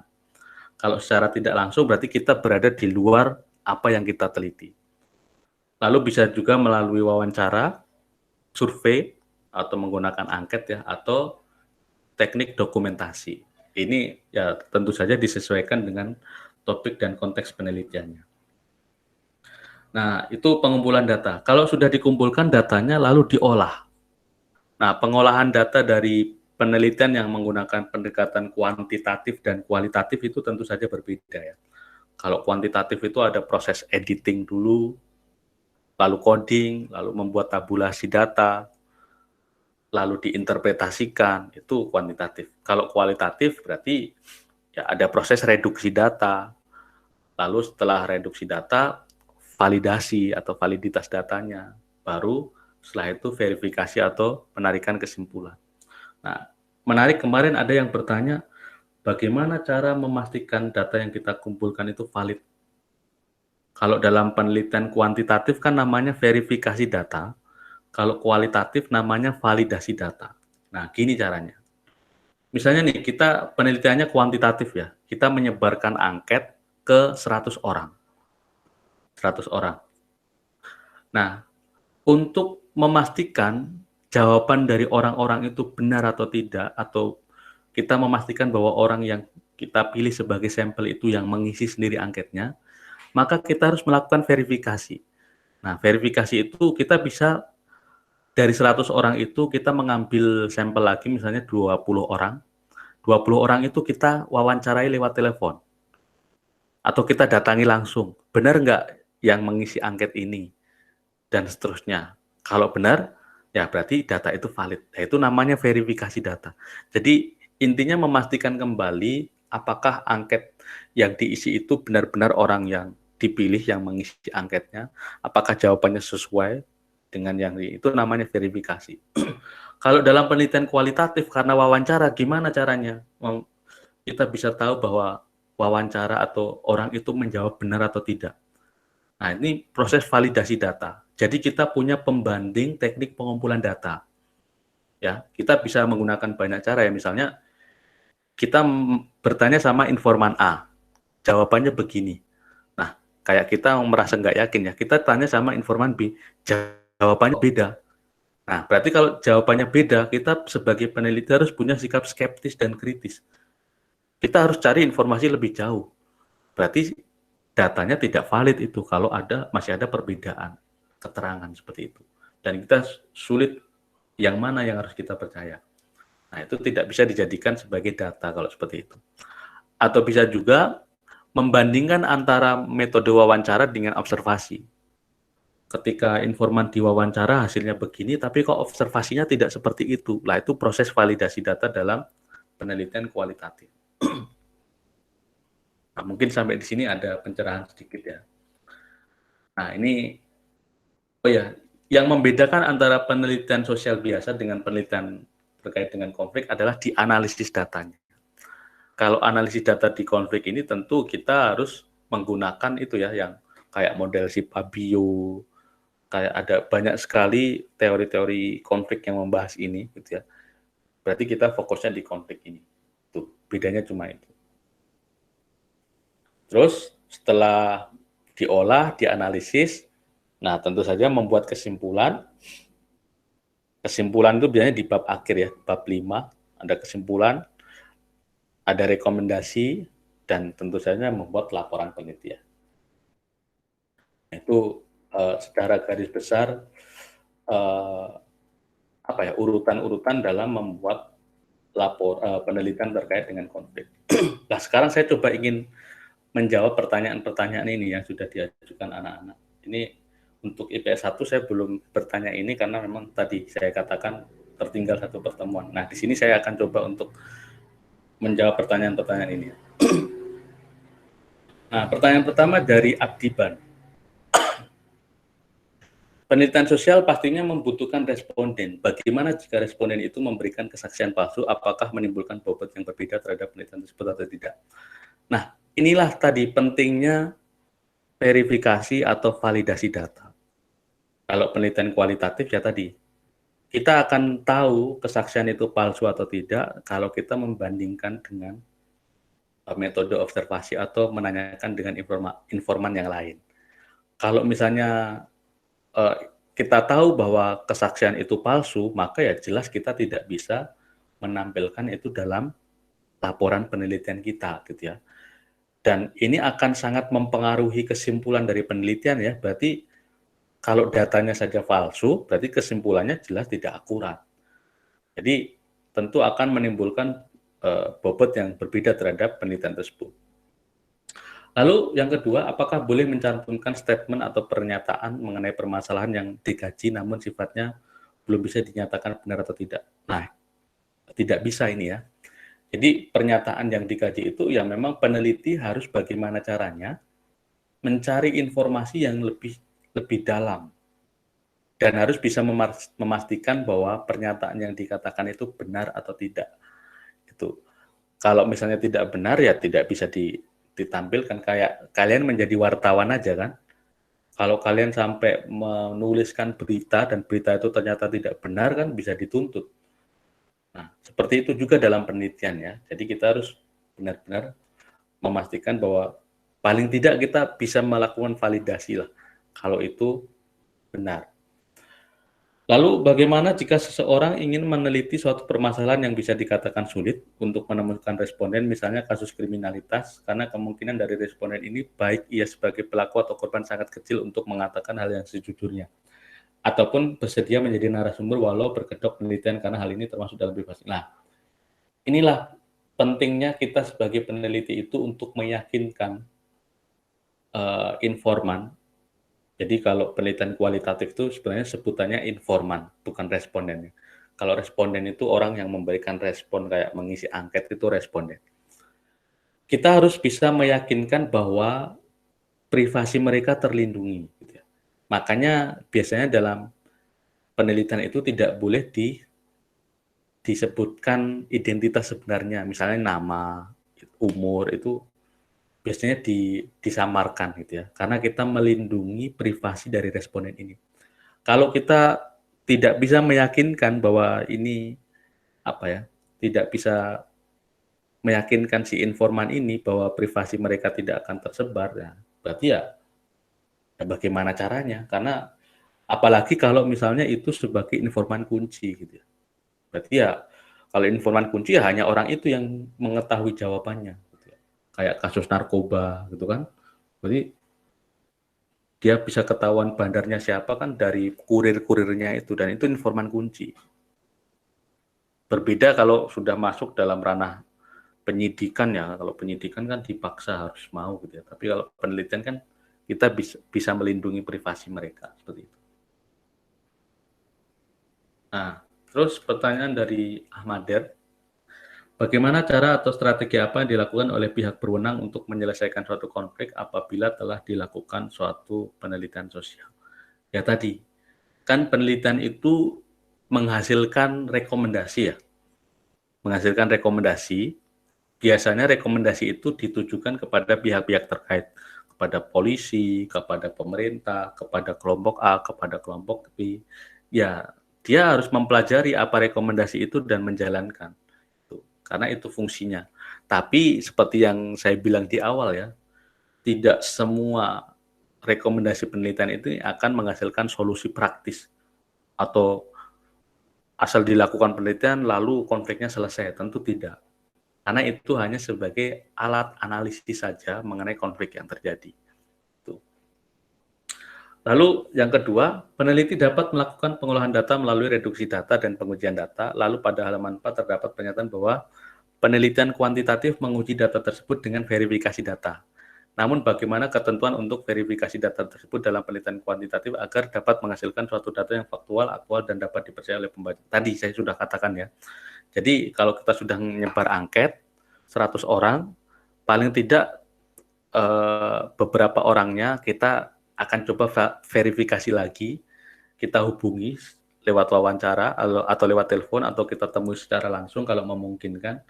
Kalau secara tidak langsung berarti kita berada di luar apa yang kita teliti. Lalu bisa juga melalui wawancara, survei, atau menggunakan angket ya, atau teknik dokumentasi. Ini ya tentu saja disesuaikan dengan topik dan konteks penelitiannya. Nah, itu pengumpulan data. Kalau sudah dikumpulkan datanya lalu diolah. Nah, pengolahan data dari penelitian yang menggunakan pendekatan kuantitatif dan kualitatif itu tentu saja berbeda ya. Kalau kuantitatif itu ada proses editing dulu, lalu coding, lalu membuat tabulasi data, lalu diinterpretasikan, itu kuantitatif. Kalau kualitatif berarti ya ada proses reduksi data, lalu setelah reduksi data, validasi atau validitas datanya, baru setelah itu verifikasi atau penarikan kesimpulan. Nah, menarik kemarin ada yang bertanya, bagaimana cara memastikan data yang kita kumpulkan itu valid? Kalau dalam penelitian kuantitatif kan namanya verifikasi data, kalau kualitatif namanya validasi data. Nah, gini caranya. Misalnya nih, kita penelitiannya kuantitatif ya, kita menyebarkan angket ke 100 orang. 100 orang. Nah, untuk memastikan jawaban dari orang-orang itu benar atau tidak, atau kita memastikan bahwa orang yang kita pilih sebagai sampel itu yang mengisi sendiri angketnya, maka kita harus melakukan verifikasi. Nah, verifikasi itu kita bisa dari 100 orang itu kita mengambil sampel lagi, misalnya 20 orang. 20 orang itu kita wawancarai lewat telepon. Atau kita datangi langsung. Benar nggak yang mengisi angket ini? Dan seterusnya. Kalau benar, ya berarti data itu valid. Nah, itu namanya verifikasi data. Jadi intinya memastikan kembali apakah angket yang diisi itu benar-benar orang yang dipilih yang mengisi angketnya, apakah jawabannya sesuai dengan yang itu namanya verifikasi. Kalau dalam penelitian kualitatif karena wawancara, gimana caranya? Kita bisa tahu bahwa wawancara atau orang itu menjawab benar atau tidak. Nah, ini proses validasi data. Jadi kita punya pembanding teknik pengumpulan data. Ya, kita bisa menggunakan banyak cara ya. Misalnya kita bertanya sama informan A, jawabannya begini. Nah, kayak kita merasa nggak yakin ya, kita tanya sama informan B, jawabannya beda. Nah, berarti kalau jawabannya beda, kita sebagai peneliti harus punya sikap skeptis dan kritis. Kita harus cari informasi lebih jauh. Berarti datanya tidak valid itu kalau masih ada perbedaan keterangan seperti itu. Dan kita sulit yang mana yang harus kita percaya. Nah, itu tidak bisa dijadikan sebagai data kalau seperti itu. Atau bisa juga membandingkan antara metode wawancara dengan observasi. Ketika informan diwawancara hasilnya begini, tapi kok observasinya tidak seperti itu. Lah, itu proses validasi data dalam penelitian kualitatif. Nah, mungkin sampai di sini ada pencerahan sedikit ya. Nah, ini, oh ya, yang membedakan antara penelitian sosial biasa dengan penelitian terkait dengan konflik adalah di analisis datanya. Kalau analisis data di konflik ini tentu kita harus menggunakan itu ya, yang kayak model Sipabio, kayak ada banyak sekali teori-teori konflik yang membahas ini, gitu ya. Berarti kita fokusnya di konflik ini. Tuh, bedanya cuma itu. Terus setelah diolah, dianalisis, nah tentu saja membuat kesimpulan. Kesimpulan itu biasanya di bab akhir ya, bab 5, ada kesimpulan, ada rekomendasi, dan tentu saja membuat laporan penelitian. Itu secara garis besar urutan-urutan dalam membuat penelitian terkait dengan konflik. Nah, sekarang saya coba ingin menjawab pertanyaan-pertanyaan ini yang sudah diajukan anak-anak. Ini untuk IPS 1 saya belum bertanya ini karena memang tadi saya katakan tertinggal satu pertemuan. Nah, di sini saya akan coba untuk menjawab pertanyaan-pertanyaan ini. Nah, pertanyaan pertama dari Abdiban. Penelitian sosial pastinya membutuhkan responden. Bagaimana jika responden itu memberikan kesaksian palsu, apakah menimbulkan bobot yang berbeda terhadap penelitian tersebut atau tidak? Nah, inilah tadi pentingnya verifikasi atau validasi data. Kalau penelitian kualitatif ya tadi, kita akan tahu kesaksian itu palsu atau tidak kalau kita membandingkan dengan metode observasi atau menanyakan dengan informan yang lain. Kalau misalnya kita tahu bahwa kesaksian itu palsu, maka ya jelas kita tidak bisa menampilkan itu dalam laporan penelitian kita, gitu ya. Dan ini akan sangat mempengaruhi kesimpulan dari penelitian ya. Berarti kalau datanya saja palsu, berarti kesimpulannya jelas tidak akurat. Jadi tentu akan menimbulkan bobot yang berbeda terhadap penelitian tersebut. Lalu yang kedua, apakah boleh mencantumkan statement atau pernyataan mengenai permasalahan yang dikaji namun sifatnya belum bisa dinyatakan benar atau tidak? Nah, tidak bisa ini ya. Jadi pernyataan yang dikaji itu ya memang peneliti harus bagaimana caranya mencari informasi yang lebih dalam dan harus bisa memastikan bahwa pernyataan yang dikatakan itu benar atau tidak. Itu. Kalau misalnya tidak benar ya tidak bisa ditampilkan, kayak kalian menjadi wartawan aja kan. Kalau kalian sampai menuliskan berita dan berita itu ternyata tidak benar kan bisa dituntut. Nah, seperti itu juga dalam penelitian ya. Jadi kita harus benar-benar memastikan bahwa paling tidak kita bisa melakukan validasi lah kalau itu benar. Lalu bagaimana jika seseorang ingin meneliti suatu permasalahan yang bisa dikatakan sulit untuk menemukan responden, misalnya kasus kriminalitas, karena kemungkinan dari responden ini baik ia sebagai pelaku atau korban sangat kecil untuk mengatakan hal yang sejujurnya, ataupun bersedia menjadi narasumber walau berkedok penelitian karena hal ini termasuk dalam privasi. Nah, inilah pentingnya kita sebagai peneliti itu untuk meyakinkan informan. Jadi kalau penelitian kualitatif itu sebenarnya sebutannya informan, bukan responden. Kalau responden itu orang yang memberikan respon kayak mengisi angket itu responden. Kita harus bisa meyakinkan bahwa privasi mereka terlindungi. Gitu ya. Makanya biasanya dalam penelitian itu tidak boleh disebutkan identitas sebenarnya, misalnya nama, umur itu biasanya disamarkan gitu ya, karena kita melindungi privasi dari responden ini. Kalau kita tidak bisa meyakinkan bahwa ini tidak bisa meyakinkan si informan ini bahwa privasi mereka tidak akan tersebar, ya berarti ya bagaimana caranya? Karena apalagi kalau misalnya itu sebagai informan kunci gitu ya, berarti ya kalau informan kunci ya hanya orang itu yang mengetahui jawabannya. Kayak kasus narkoba gitu kan, berarti dia bisa ketahuan bandarnya siapa kan dari kurir-kurirnya itu, dan itu informan kunci. Berbeda kalau sudah masuk dalam ranah penyidikan ya, kalau penyidikan kan dipaksa harus mau gitu ya, tapi kalau penelitian kan kita bisa melindungi privasi mereka seperti itu. Nah, terus pertanyaan dari Ahmader. Bagaimana cara atau strategi apa yang dilakukan oleh pihak berwenang untuk menyelesaikan suatu konflik apabila telah dilakukan suatu penelitian sosial? Ya tadi, kan penelitian itu menghasilkan rekomendasi ya. Menghasilkan rekomendasi, biasanya rekomendasi itu ditujukan kepada pihak-pihak terkait, kepada polisi, kepada pemerintah, kepada kelompok A, kepada kelompok B. Ya, dia harus mempelajari apa rekomendasi itu dan menjalankan. Karena itu fungsinya. Tapi seperti yang saya bilang di awal ya, tidak semua rekomendasi penelitian itu akan menghasilkan solusi praktis atau asal dilakukan penelitian lalu konfliknya selesai. Tentu tidak. Karena itu hanya sebagai alat analisis saja mengenai konflik yang terjadi. Lalu yang kedua, peneliti dapat melakukan pengolahan data melalui reduksi data dan pengujian data. Lalu pada halaman 4 terdapat pernyataan bahwa penelitian kuantitatif menguji data tersebut dengan verifikasi data. Namun bagaimana ketentuan untuk verifikasi data tersebut dalam penelitian kuantitatif agar dapat menghasilkan suatu data yang faktual, aktual, dan dapat dipercaya oleh pembaca. Tadi saya sudah katakan ya. Jadi kalau kita sudah menyebar angket 100 orang, paling tidak beberapa orangnya kita akan coba verifikasi lagi, kita hubungi lewat wawancara atau lewat telepon atau kita temui secara langsung kalau memungkinkan.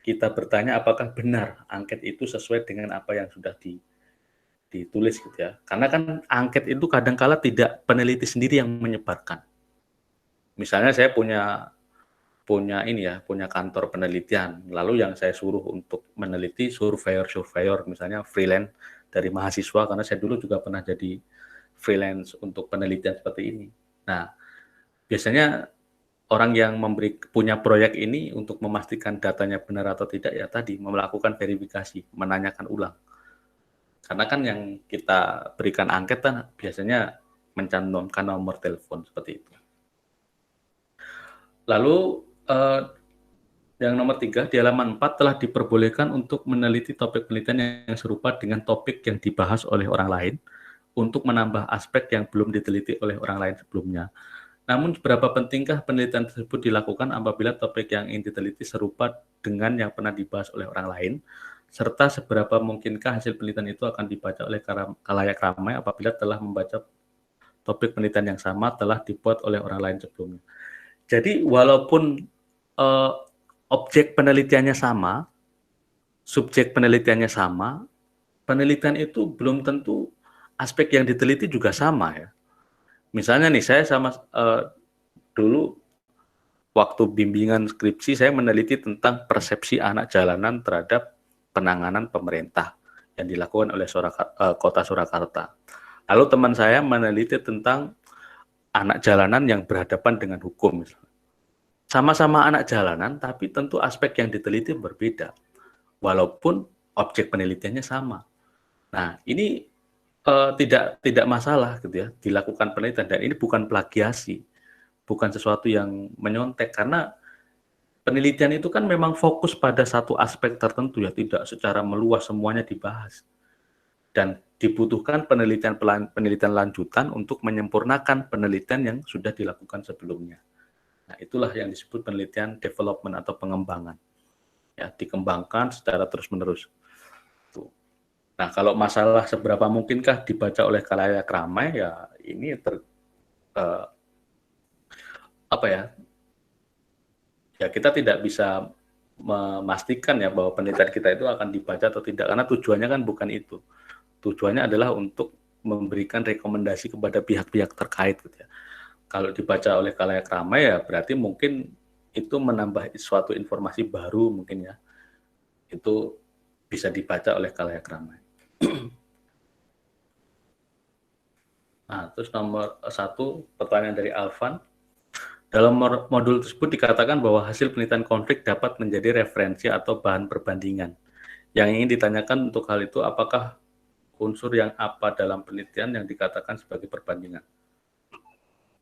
Kita bertanya apakah benar angket itu sesuai dengan apa yang sudah ditulis gitu ya. Karena kan angket itu kadangkala tidak peneliti sendiri yang menyebarkan. Misalnya saya punya kantor penelitian, lalu yang saya suruh untuk meneliti surveyor misalnya freelance dari mahasiswa, karena saya dulu juga pernah jadi freelance untuk penelitian seperti ini. Nah, biasanya orang yang punya proyek ini untuk memastikan datanya benar atau tidak ya tadi melakukan verifikasi, menanyakan ulang. Karena kan yang kita berikan angket kan biasanya mencantumkan nomor telepon seperti itu. Lalu yang nomor 3, di halaman 4 telah diperbolehkan untuk meneliti topik penelitian yang serupa dengan topik yang dibahas oleh orang lain untuk menambah aspek yang belum diteliti oleh orang lain sebelumnya. Namun seberapa pentingkah penelitian tersebut dilakukan apabila topik yang ingin diteliti serupa dengan yang pernah dibahas oleh orang lain, serta seberapa mungkinkah hasil penelitian itu akan dibaca oleh khalayak ramai apabila telah membaca topik penelitian yang sama telah dibuat oleh orang lain sebelumnya. Jadi walaupun objek penelitiannya sama, subjek penelitiannya sama, penelitian itu belum tentu aspek yang diteliti juga sama ya. Misalnya nih saya dulu waktu bimbingan skripsi saya meneliti tentang persepsi anak jalanan terhadap penanganan pemerintah yang dilakukan oleh Kota Surakarta. Lalu teman saya meneliti tentang anak jalanan yang berhadapan dengan hukum. Sama-sama anak jalanan, tapi tentu aspek yang diteliti berbeda, walaupun objek penelitiannya sama. Nah, ini tidak masalah gitu ya, dilakukan penelitian, dan ini bukan plagiasi, bukan sesuatu yang menyontek, karena penelitian itu kan memang fokus pada satu aspek tertentu ya, tidak secara meluas semuanya dibahas. Dan dibutuhkan penelitian lanjutan untuk menyempurnakan penelitian yang sudah dilakukan sebelumnya. Nah, itulah yang disebut penelitian development atau pengembangan. Ya, dikembangkan secara terus-menerus. Nah, kalau masalah seberapa mungkinkah dibaca oleh khalayak ramai, ya ini ya kita tidak bisa memastikan ya bahwa penelitian kita itu akan dibaca atau tidak, karena tujuannya kan bukan itu. Tujuannya adalah untuk memberikan rekomendasi kepada pihak-pihak terkait gitu ya. Kalau dibaca oleh khalayak ramai ya berarti mungkin itu menambah suatu informasi baru mungkin ya. Itu bisa dibaca oleh khalayak ramai. Nah, terus nomor 1 pertanyaan dari Alvan. Dalam modul tersebut dikatakan bahwa hasil penelitian konflik dapat menjadi referensi atau bahan perbandingan. Yang ingin ditanyakan untuk hal itu apakah unsur yang apa dalam penelitian yang dikatakan sebagai perbandingan.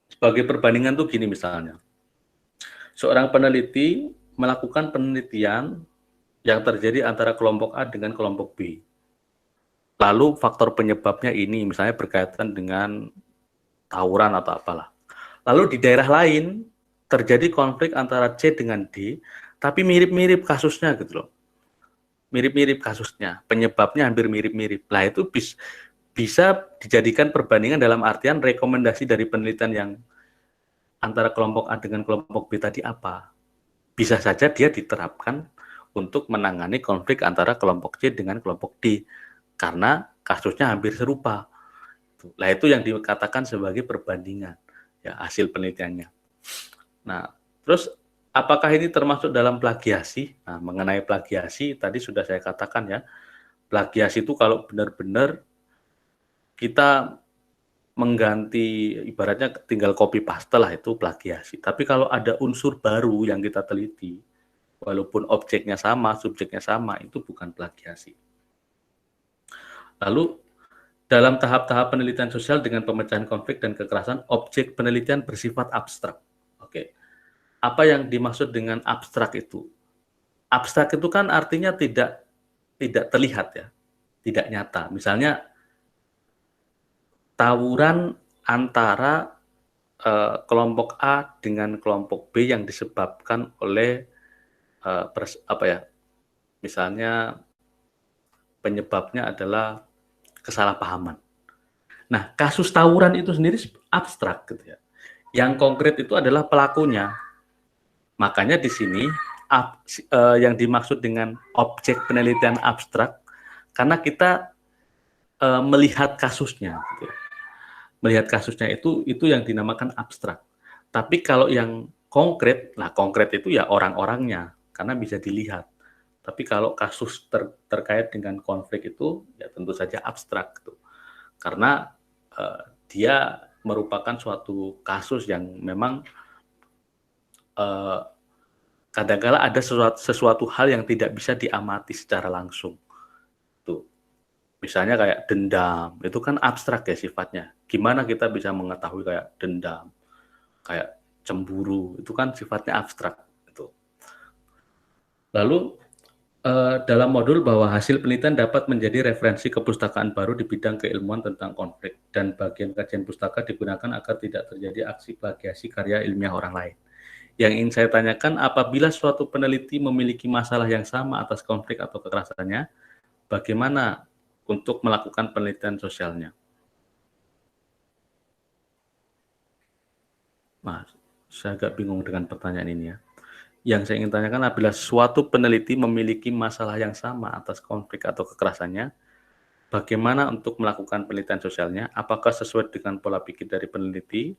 Sebagai perbandingan tuh gini misalnya. Seorang peneliti melakukan penelitian yang terjadi antara kelompok A dengan kelompok B. Lalu faktor penyebabnya ini misalnya berkaitan dengan tawuran atau apalah. Lalu di daerah lain terjadi konflik antara C dengan D, tapi mirip-mirip kasusnya gitu loh. Mirip-mirip kasusnya, penyebabnya hampir mirip-mirip. Nah, itu bisa dijadikan perbandingan dalam artian rekomendasi dari penelitian yang antara kelompok A dengan kelompok B tadi apa. Bisa saja dia diterapkan untuk menangani konflik antara kelompok C dengan kelompok D, karena kasusnya hampir serupa. Nah, itu yang dikatakan sebagai perbandingan, ya hasil penelitiannya. Nah, terus apakah ini termasuk dalam plagiasi? Nah, mengenai plagiasi tadi sudah saya katakan ya, plagiasi itu kalau benar-benar kita mengganti, ibaratnya tinggal copy paste lah, itu plagiasi. Tapi kalau ada unsur baru yang kita teliti, walaupun objeknya sama, subjeknya sama, itu bukan plagiasi. Lalu, dalam tahap-tahap penelitian sosial dengan pemecahan konflik dan kekerasan, objek penelitian bersifat abstrak. Oke. Apa yang dimaksud dengan abstrak itu? Abstrak itu kan artinya tidak terlihat ya, tidak nyata. Misalnya tawuran antara kelompok A dengan kelompok B yang disebabkan oleh misalnya penyebabnya adalah kesalahpahaman. Nah, kasus tawuran itu sendiri abstrak gitu ya. Yang konkret itu adalah pelakunya. Makanya di sini yang dimaksud dengan objek penelitian abstrak, karena kita melihat kasusnya, gitu. Melihat kasusnya itu yang dinamakan abstrak. Tapi kalau yang konkret, nah konkret itu ya orang-orangnya, karena bisa dilihat. Tapi kalau kasus terkait dengan konflik itu ya tentu saja abstrak, gitu. Karena dia merupakan suatu kasus yang memang kadang-kala ada sesuatu hal yang tidak bisa diamati secara langsung. Tuh. Misalnya kayak dendam, itu kan abstrak ya sifatnya. Gimana kita bisa mengetahui kayak dendam, kayak cemburu, itu kan sifatnya abstrak. Gitu. Lalu dalam modul bahwa hasil penelitian dapat menjadi referensi kepustakaan baru di bidang keilmuan tentang konflik, dan bagian kajian pustaka digunakan agar tidak terjadi aksi plagiasi karya ilmiah orang lain. Yang ingin saya tanyakan, apabila suatu peneliti memiliki masalah yang sama atas konflik atau kekerasannya, bagaimana untuk melakukan penelitian sosialnya? Mas, saya agak bingung dengan pertanyaan ini ya. Yang saya ingin tanyakan apabila suatu peneliti memiliki masalah yang sama atas konflik atau kekerasannya, bagaimana untuk melakukan penelitian sosialnya? Apakah sesuai dengan pola pikir dari peneliti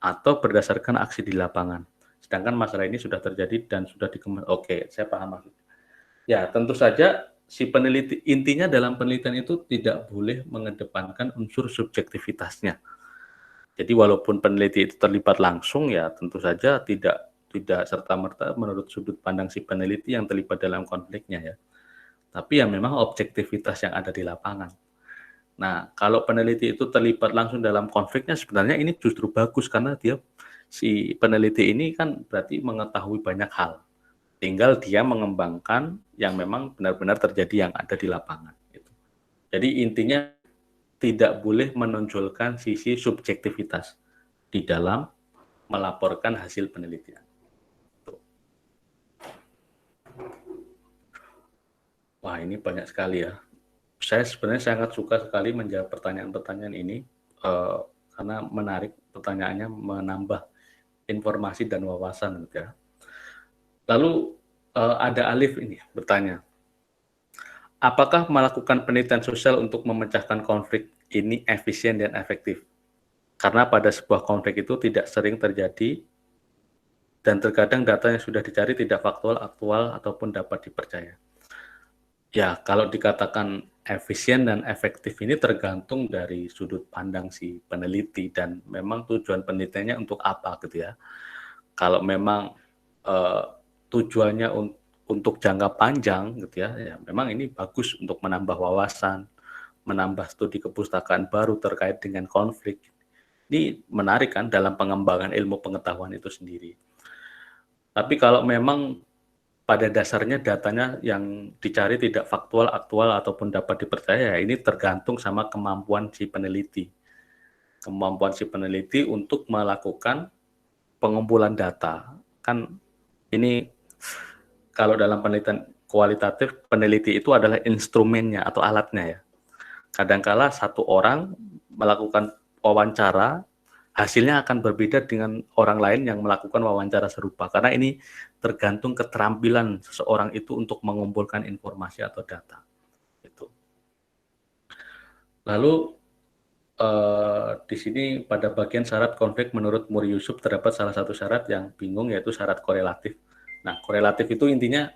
atau berdasarkan aksi di lapangan? Sedangkan masalah ini sudah terjadi dan sudah dikembangkan. Oke, saya paham maksudnya. Ya, tentu saja si peneliti, intinya dalam penelitian itu tidak boleh mengedepankan unsur subjektivitasnya. Jadi walaupun peneliti itu terlibat langsung, ya tentu saja tidak serta-merta menurut sudut pandang si peneliti yang terlibat dalam konfliknya ya. Tapi ya memang objektivitas yang ada di lapangan. Nah, kalau peneliti itu terlibat langsung dalam konfliknya, sebenarnya ini justru bagus karena si peneliti ini kan berarti mengetahui banyak hal. Tinggal dia mengembangkan yang memang benar-benar terjadi yang ada di lapangan. Jadi intinya tidak boleh menonjolkan sisi subjektivitas di dalam melaporkan hasil penelitian. Wah, ini banyak sekali ya. Saya sebenarnya sangat suka sekali menjawab pertanyaan-pertanyaan ini karena menarik, pertanyaannya menambah informasi dan wawasan gitu ya. Lalu ada Alif ini bertanya, apakah melakukan penelitian sosial untuk memecahkan konflik ini efisien dan efektif? Karena pada sebuah konflik itu tidak sering terjadi dan terkadang data yang sudah dicari tidak faktual, aktual, ataupun dapat dipercaya. Ya, kalau dikatakan efisien dan efektif ini tergantung dari sudut pandang si peneliti dan memang tujuan penelitiannya untuk apa gitu ya. Kalau memang tujuannya untuk jangka panjang gitu ya, memang ini bagus untuk menambah wawasan, menambah studi kepustakaan baru terkait dengan konflik. Ini menarik kan dalam pengembangan ilmu pengetahuan itu sendiri. Tapi kalau memang pada dasarnya datanya yang dicari tidak faktual, aktual, ataupun dapat dipercaya, ini tergantung sama kemampuan si peneliti. Kemampuan si peneliti untuk melakukan pengumpulan data. Kan ini kalau dalam penelitian kualitatif, peneliti itu adalah instrumennya atau alatnya ya. Kadangkala satu orang melakukan wawancara, hasilnya akan berbeda dengan orang lain yang melakukan wawancara serupa. Karena ini tergantung keterampilan seseorang itu untuk mengumpulkan informasi atau data. Itu. Lalu di sini pada bagian syarat konflik menurut Muri Yusuf terdapat salah satu syarat yang bingung yaitu syarat korelatif. Nah, korelatif itu intinya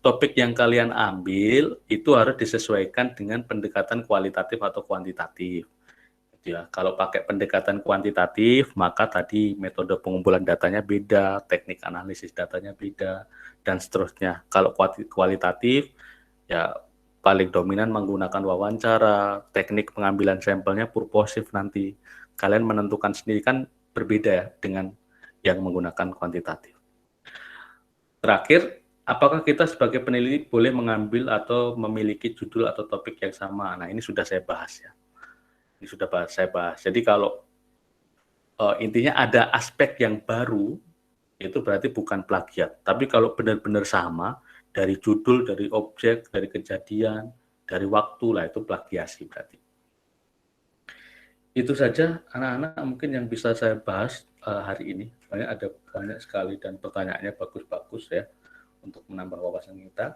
topik yang kalian ambil itu harus disesuaikan dengan pendekatan kualitatif atau kuantitatif. Ya, kalau pakai pendekatan kuantitatif, maka tadi metode pengumpulan datanya beda, teknik analisis datanya beda, dan seterusnya. Kalau kualitatif, ya paling dominan menggunakan wawancara, teknik pengambilan sampelnya purposif nanti. Kalian menentukan sendiri kan berbeda ya dengan yang menggunakan kuantitatif. Terakhir, apakah kita sebagai peneliti boleh mengambil atau memiliki judul atau topik yang sama? Nah, ini sudah saya bahas ya. Ini sudah saya bahas. Jadi kalau intinya ada aspek yang baru, itu berarti bukan plagiat. Tapi kalau benar-benar sama, dari judul, dari objek, dari kejadian, dari waktu lah, itu plagiasi berarti. Itu saja anak-anak mungkin yang bisa saya bahas hari ini. Ada banyak sekali dan pertanyaannya bagus-bagus ya untuk menambah wawasan kita.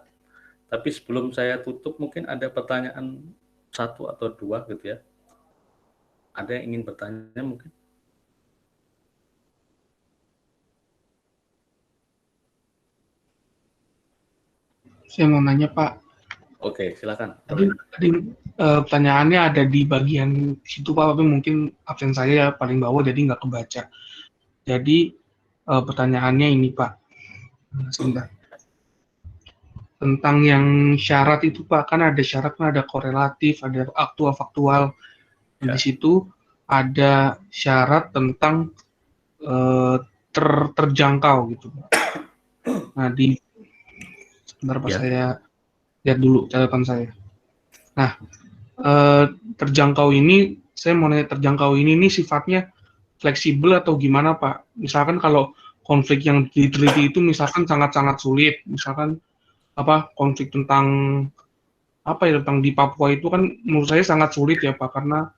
Tapi sebelum saya tutup, mungkin ada pertanyaan satu atau dua gitu ya. Ada yang ingin bertanya mungkin? Saya mau nanya Pak, Oke, silakan. tadi pertanyaannya ada di bagian situ Pak, tapi mungkin absen saya ya paling bawah jadi nggak kebaca. Jadi pertanyaannya ini Pak, sebentar. Tentang yang syarat itu Pak, kan ada syarat, kan ada korelatif, ada aktual faktual. Dan di situ ada syarat tentang terjangkau gitu Pak. Nah, sebentar Pak, saya lihat dulu catatan saya. Nah, terjangkau ini, saya mau nanya, terjangkau ini sifatnya fleksibel atau gimana Pak? Misalkan kalau konflik yang diteliti itu misalkan sangat-sangat sulit, misalkan konflik tentang tentang di Papua itu kan menurut saya sangat sulit ya Pak, karena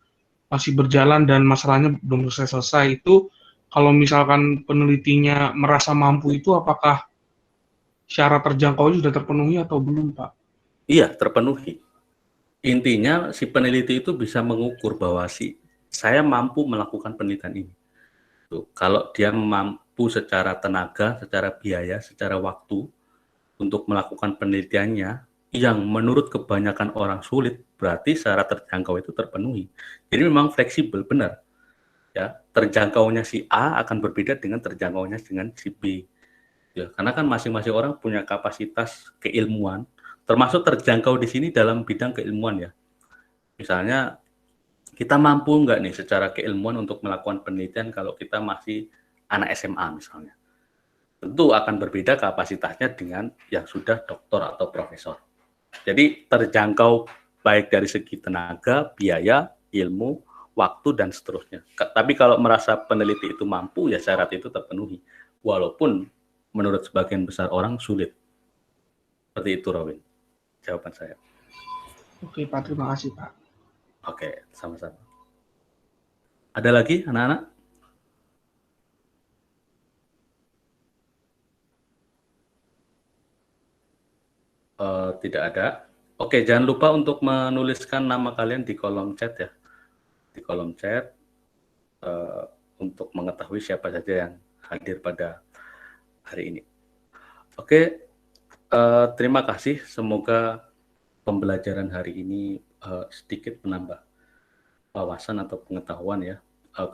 masih berjalan dan masalahnya belum selesai. Itu kalau misalkan penelitinya merasa mampu itu, apakah syarat terjangkau sudah terpenuhi atau belum Pak? Iya, terpenuhi. Intinya si peneliti itu bisa mengukur bahwa saya mampu melakukan penelitian ini. Tuh, kalau dia mampu secara tenaga, secara biaya, secara waktu untuk melakukan penelitiannya yang menurut kebanyakan orang sulit, berarti syarat terjangkau itu terpenuhi. Jadi memang fleksibel, benar. Ya, terjangkaunya si A akan berbeda dengan terjangkaunya dengan si B. Ya, karena kan masing-masing orang punya kapasitas keilmuan, termasuk terjangkau di sini dalam bidang keilmuan ya. Misalnya kita mampu nggak nih secara keilmuan untuk melakukan penelitian kalau kita masih anak SMA misalnya. Tentu akan berbeda kapasitasnya dengan yang sudah doktor atau profesor. Jadi terjangkau baik dari segi tenaga, biaya, ilmu, waktu, dan seterusnya. Tapi kalau merasa peneliti itu mampu, ya syarat itu terpenuhi. Walaupun menurut sebagian besar orang sulit. Seperti itu, Robin. Jawaban saya. Oke Pak, terima kasih Pak. Oke, sama-sama. Ada lagi anak-anak? Tidak ada. Oke, jangan lupa untuk menuliskan nama kalian di kolom chat ya. Di kolom chat untuk mengetahui siapa saja yang hadir pada hari ini. Oke, terima kasih. Semoga pembelajaran hari ini sedikit menambah wawasan atau pengetahuan ya.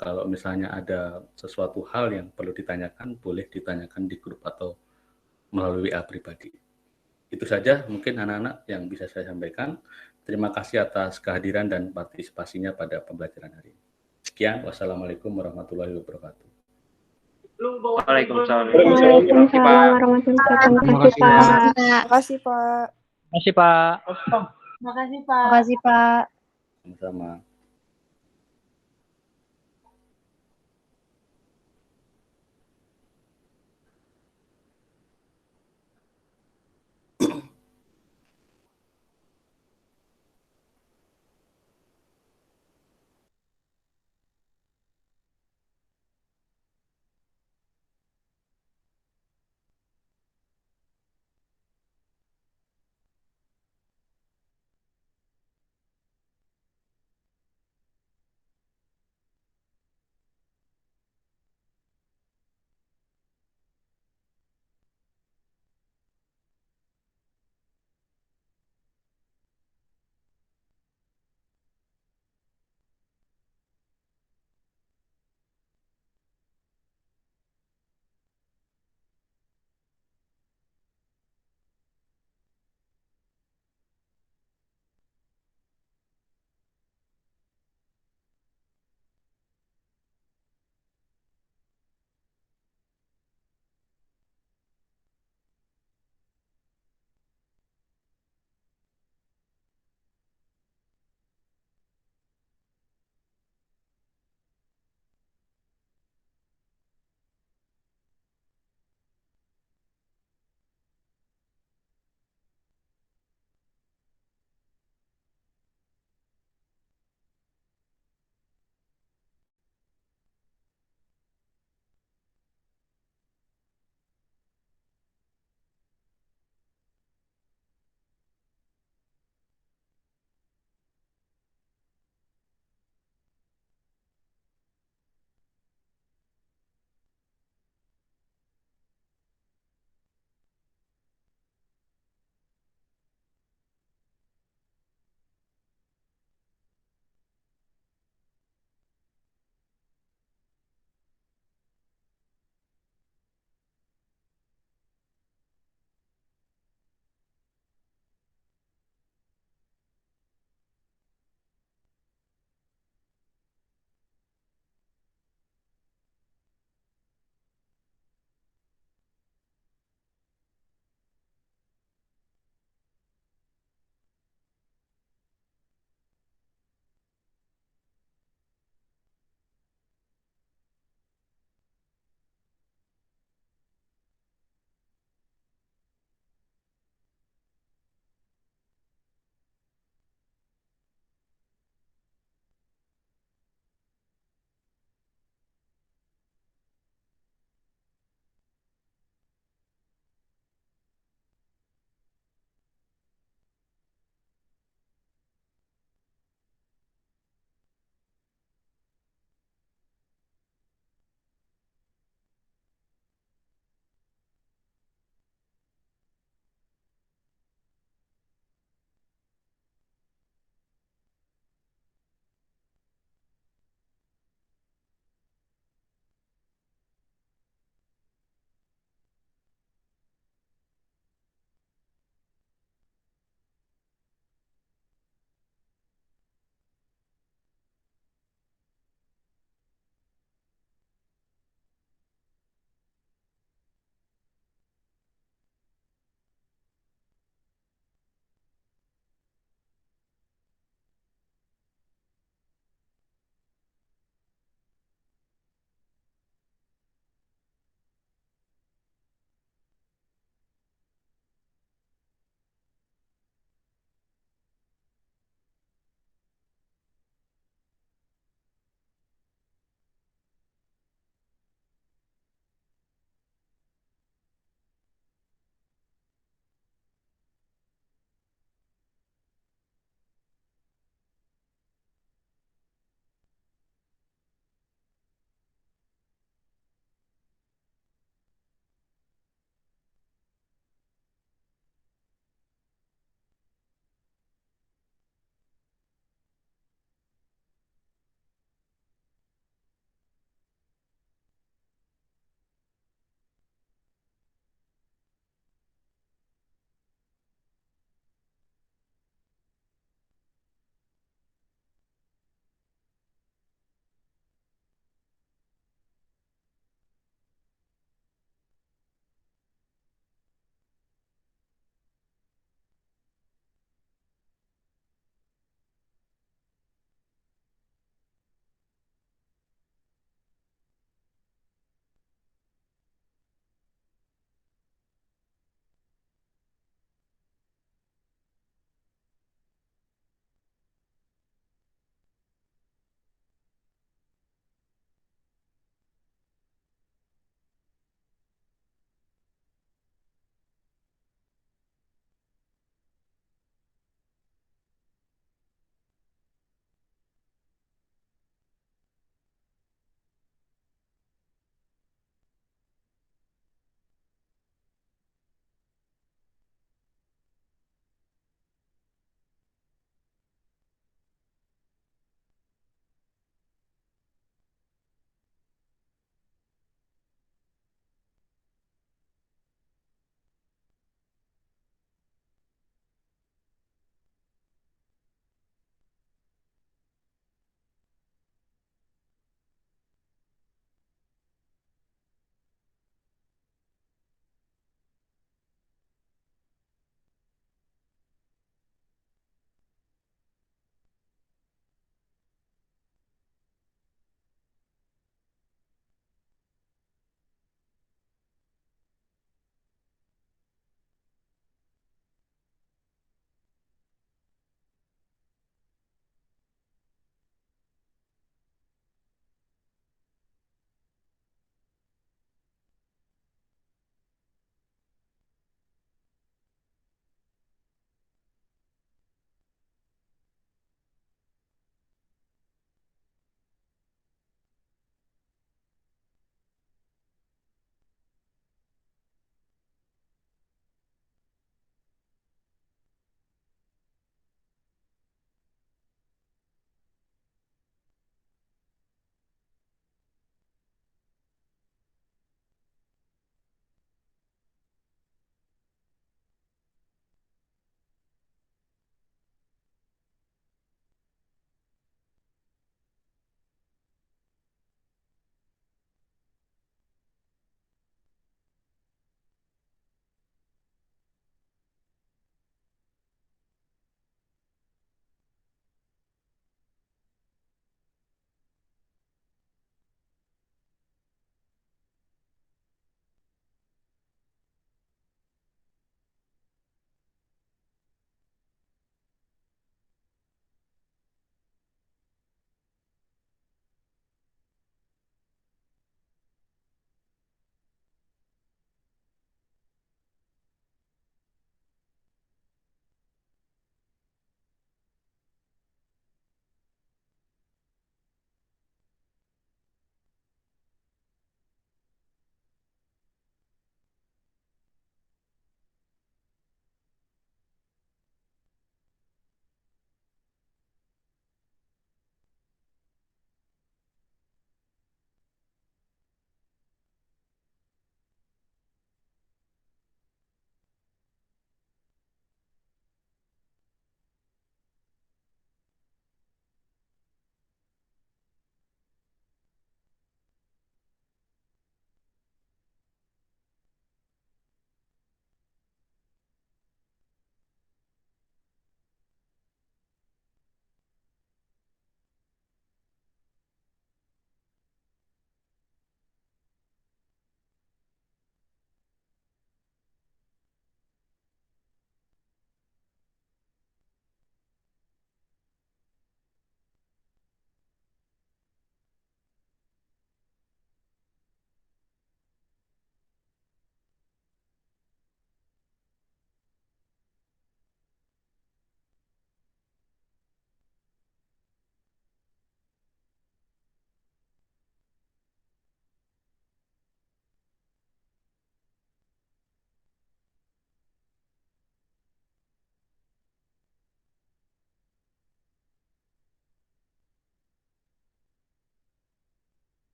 Kalau misalnya ada sesuatu hal yang perlu ditanyakan, boleh ditanyakan di grup atau melalui WA pribadi. Itu saja mungkin anak-anak yang bisa saya sampaikan. Terima kasih atas kehadiran dan partisipasinya pada pembelajaran hari ini. Sekian, wassalamualaikum warahmatullahi wabarakatuh. Waalaikumsalam. Waalaikumsalam warahmatullahi wabarakatuh. Terima kasih Pak. Terima kasih Pak. Terima kasih Pak. Terima kasih Pak. Sama-sama.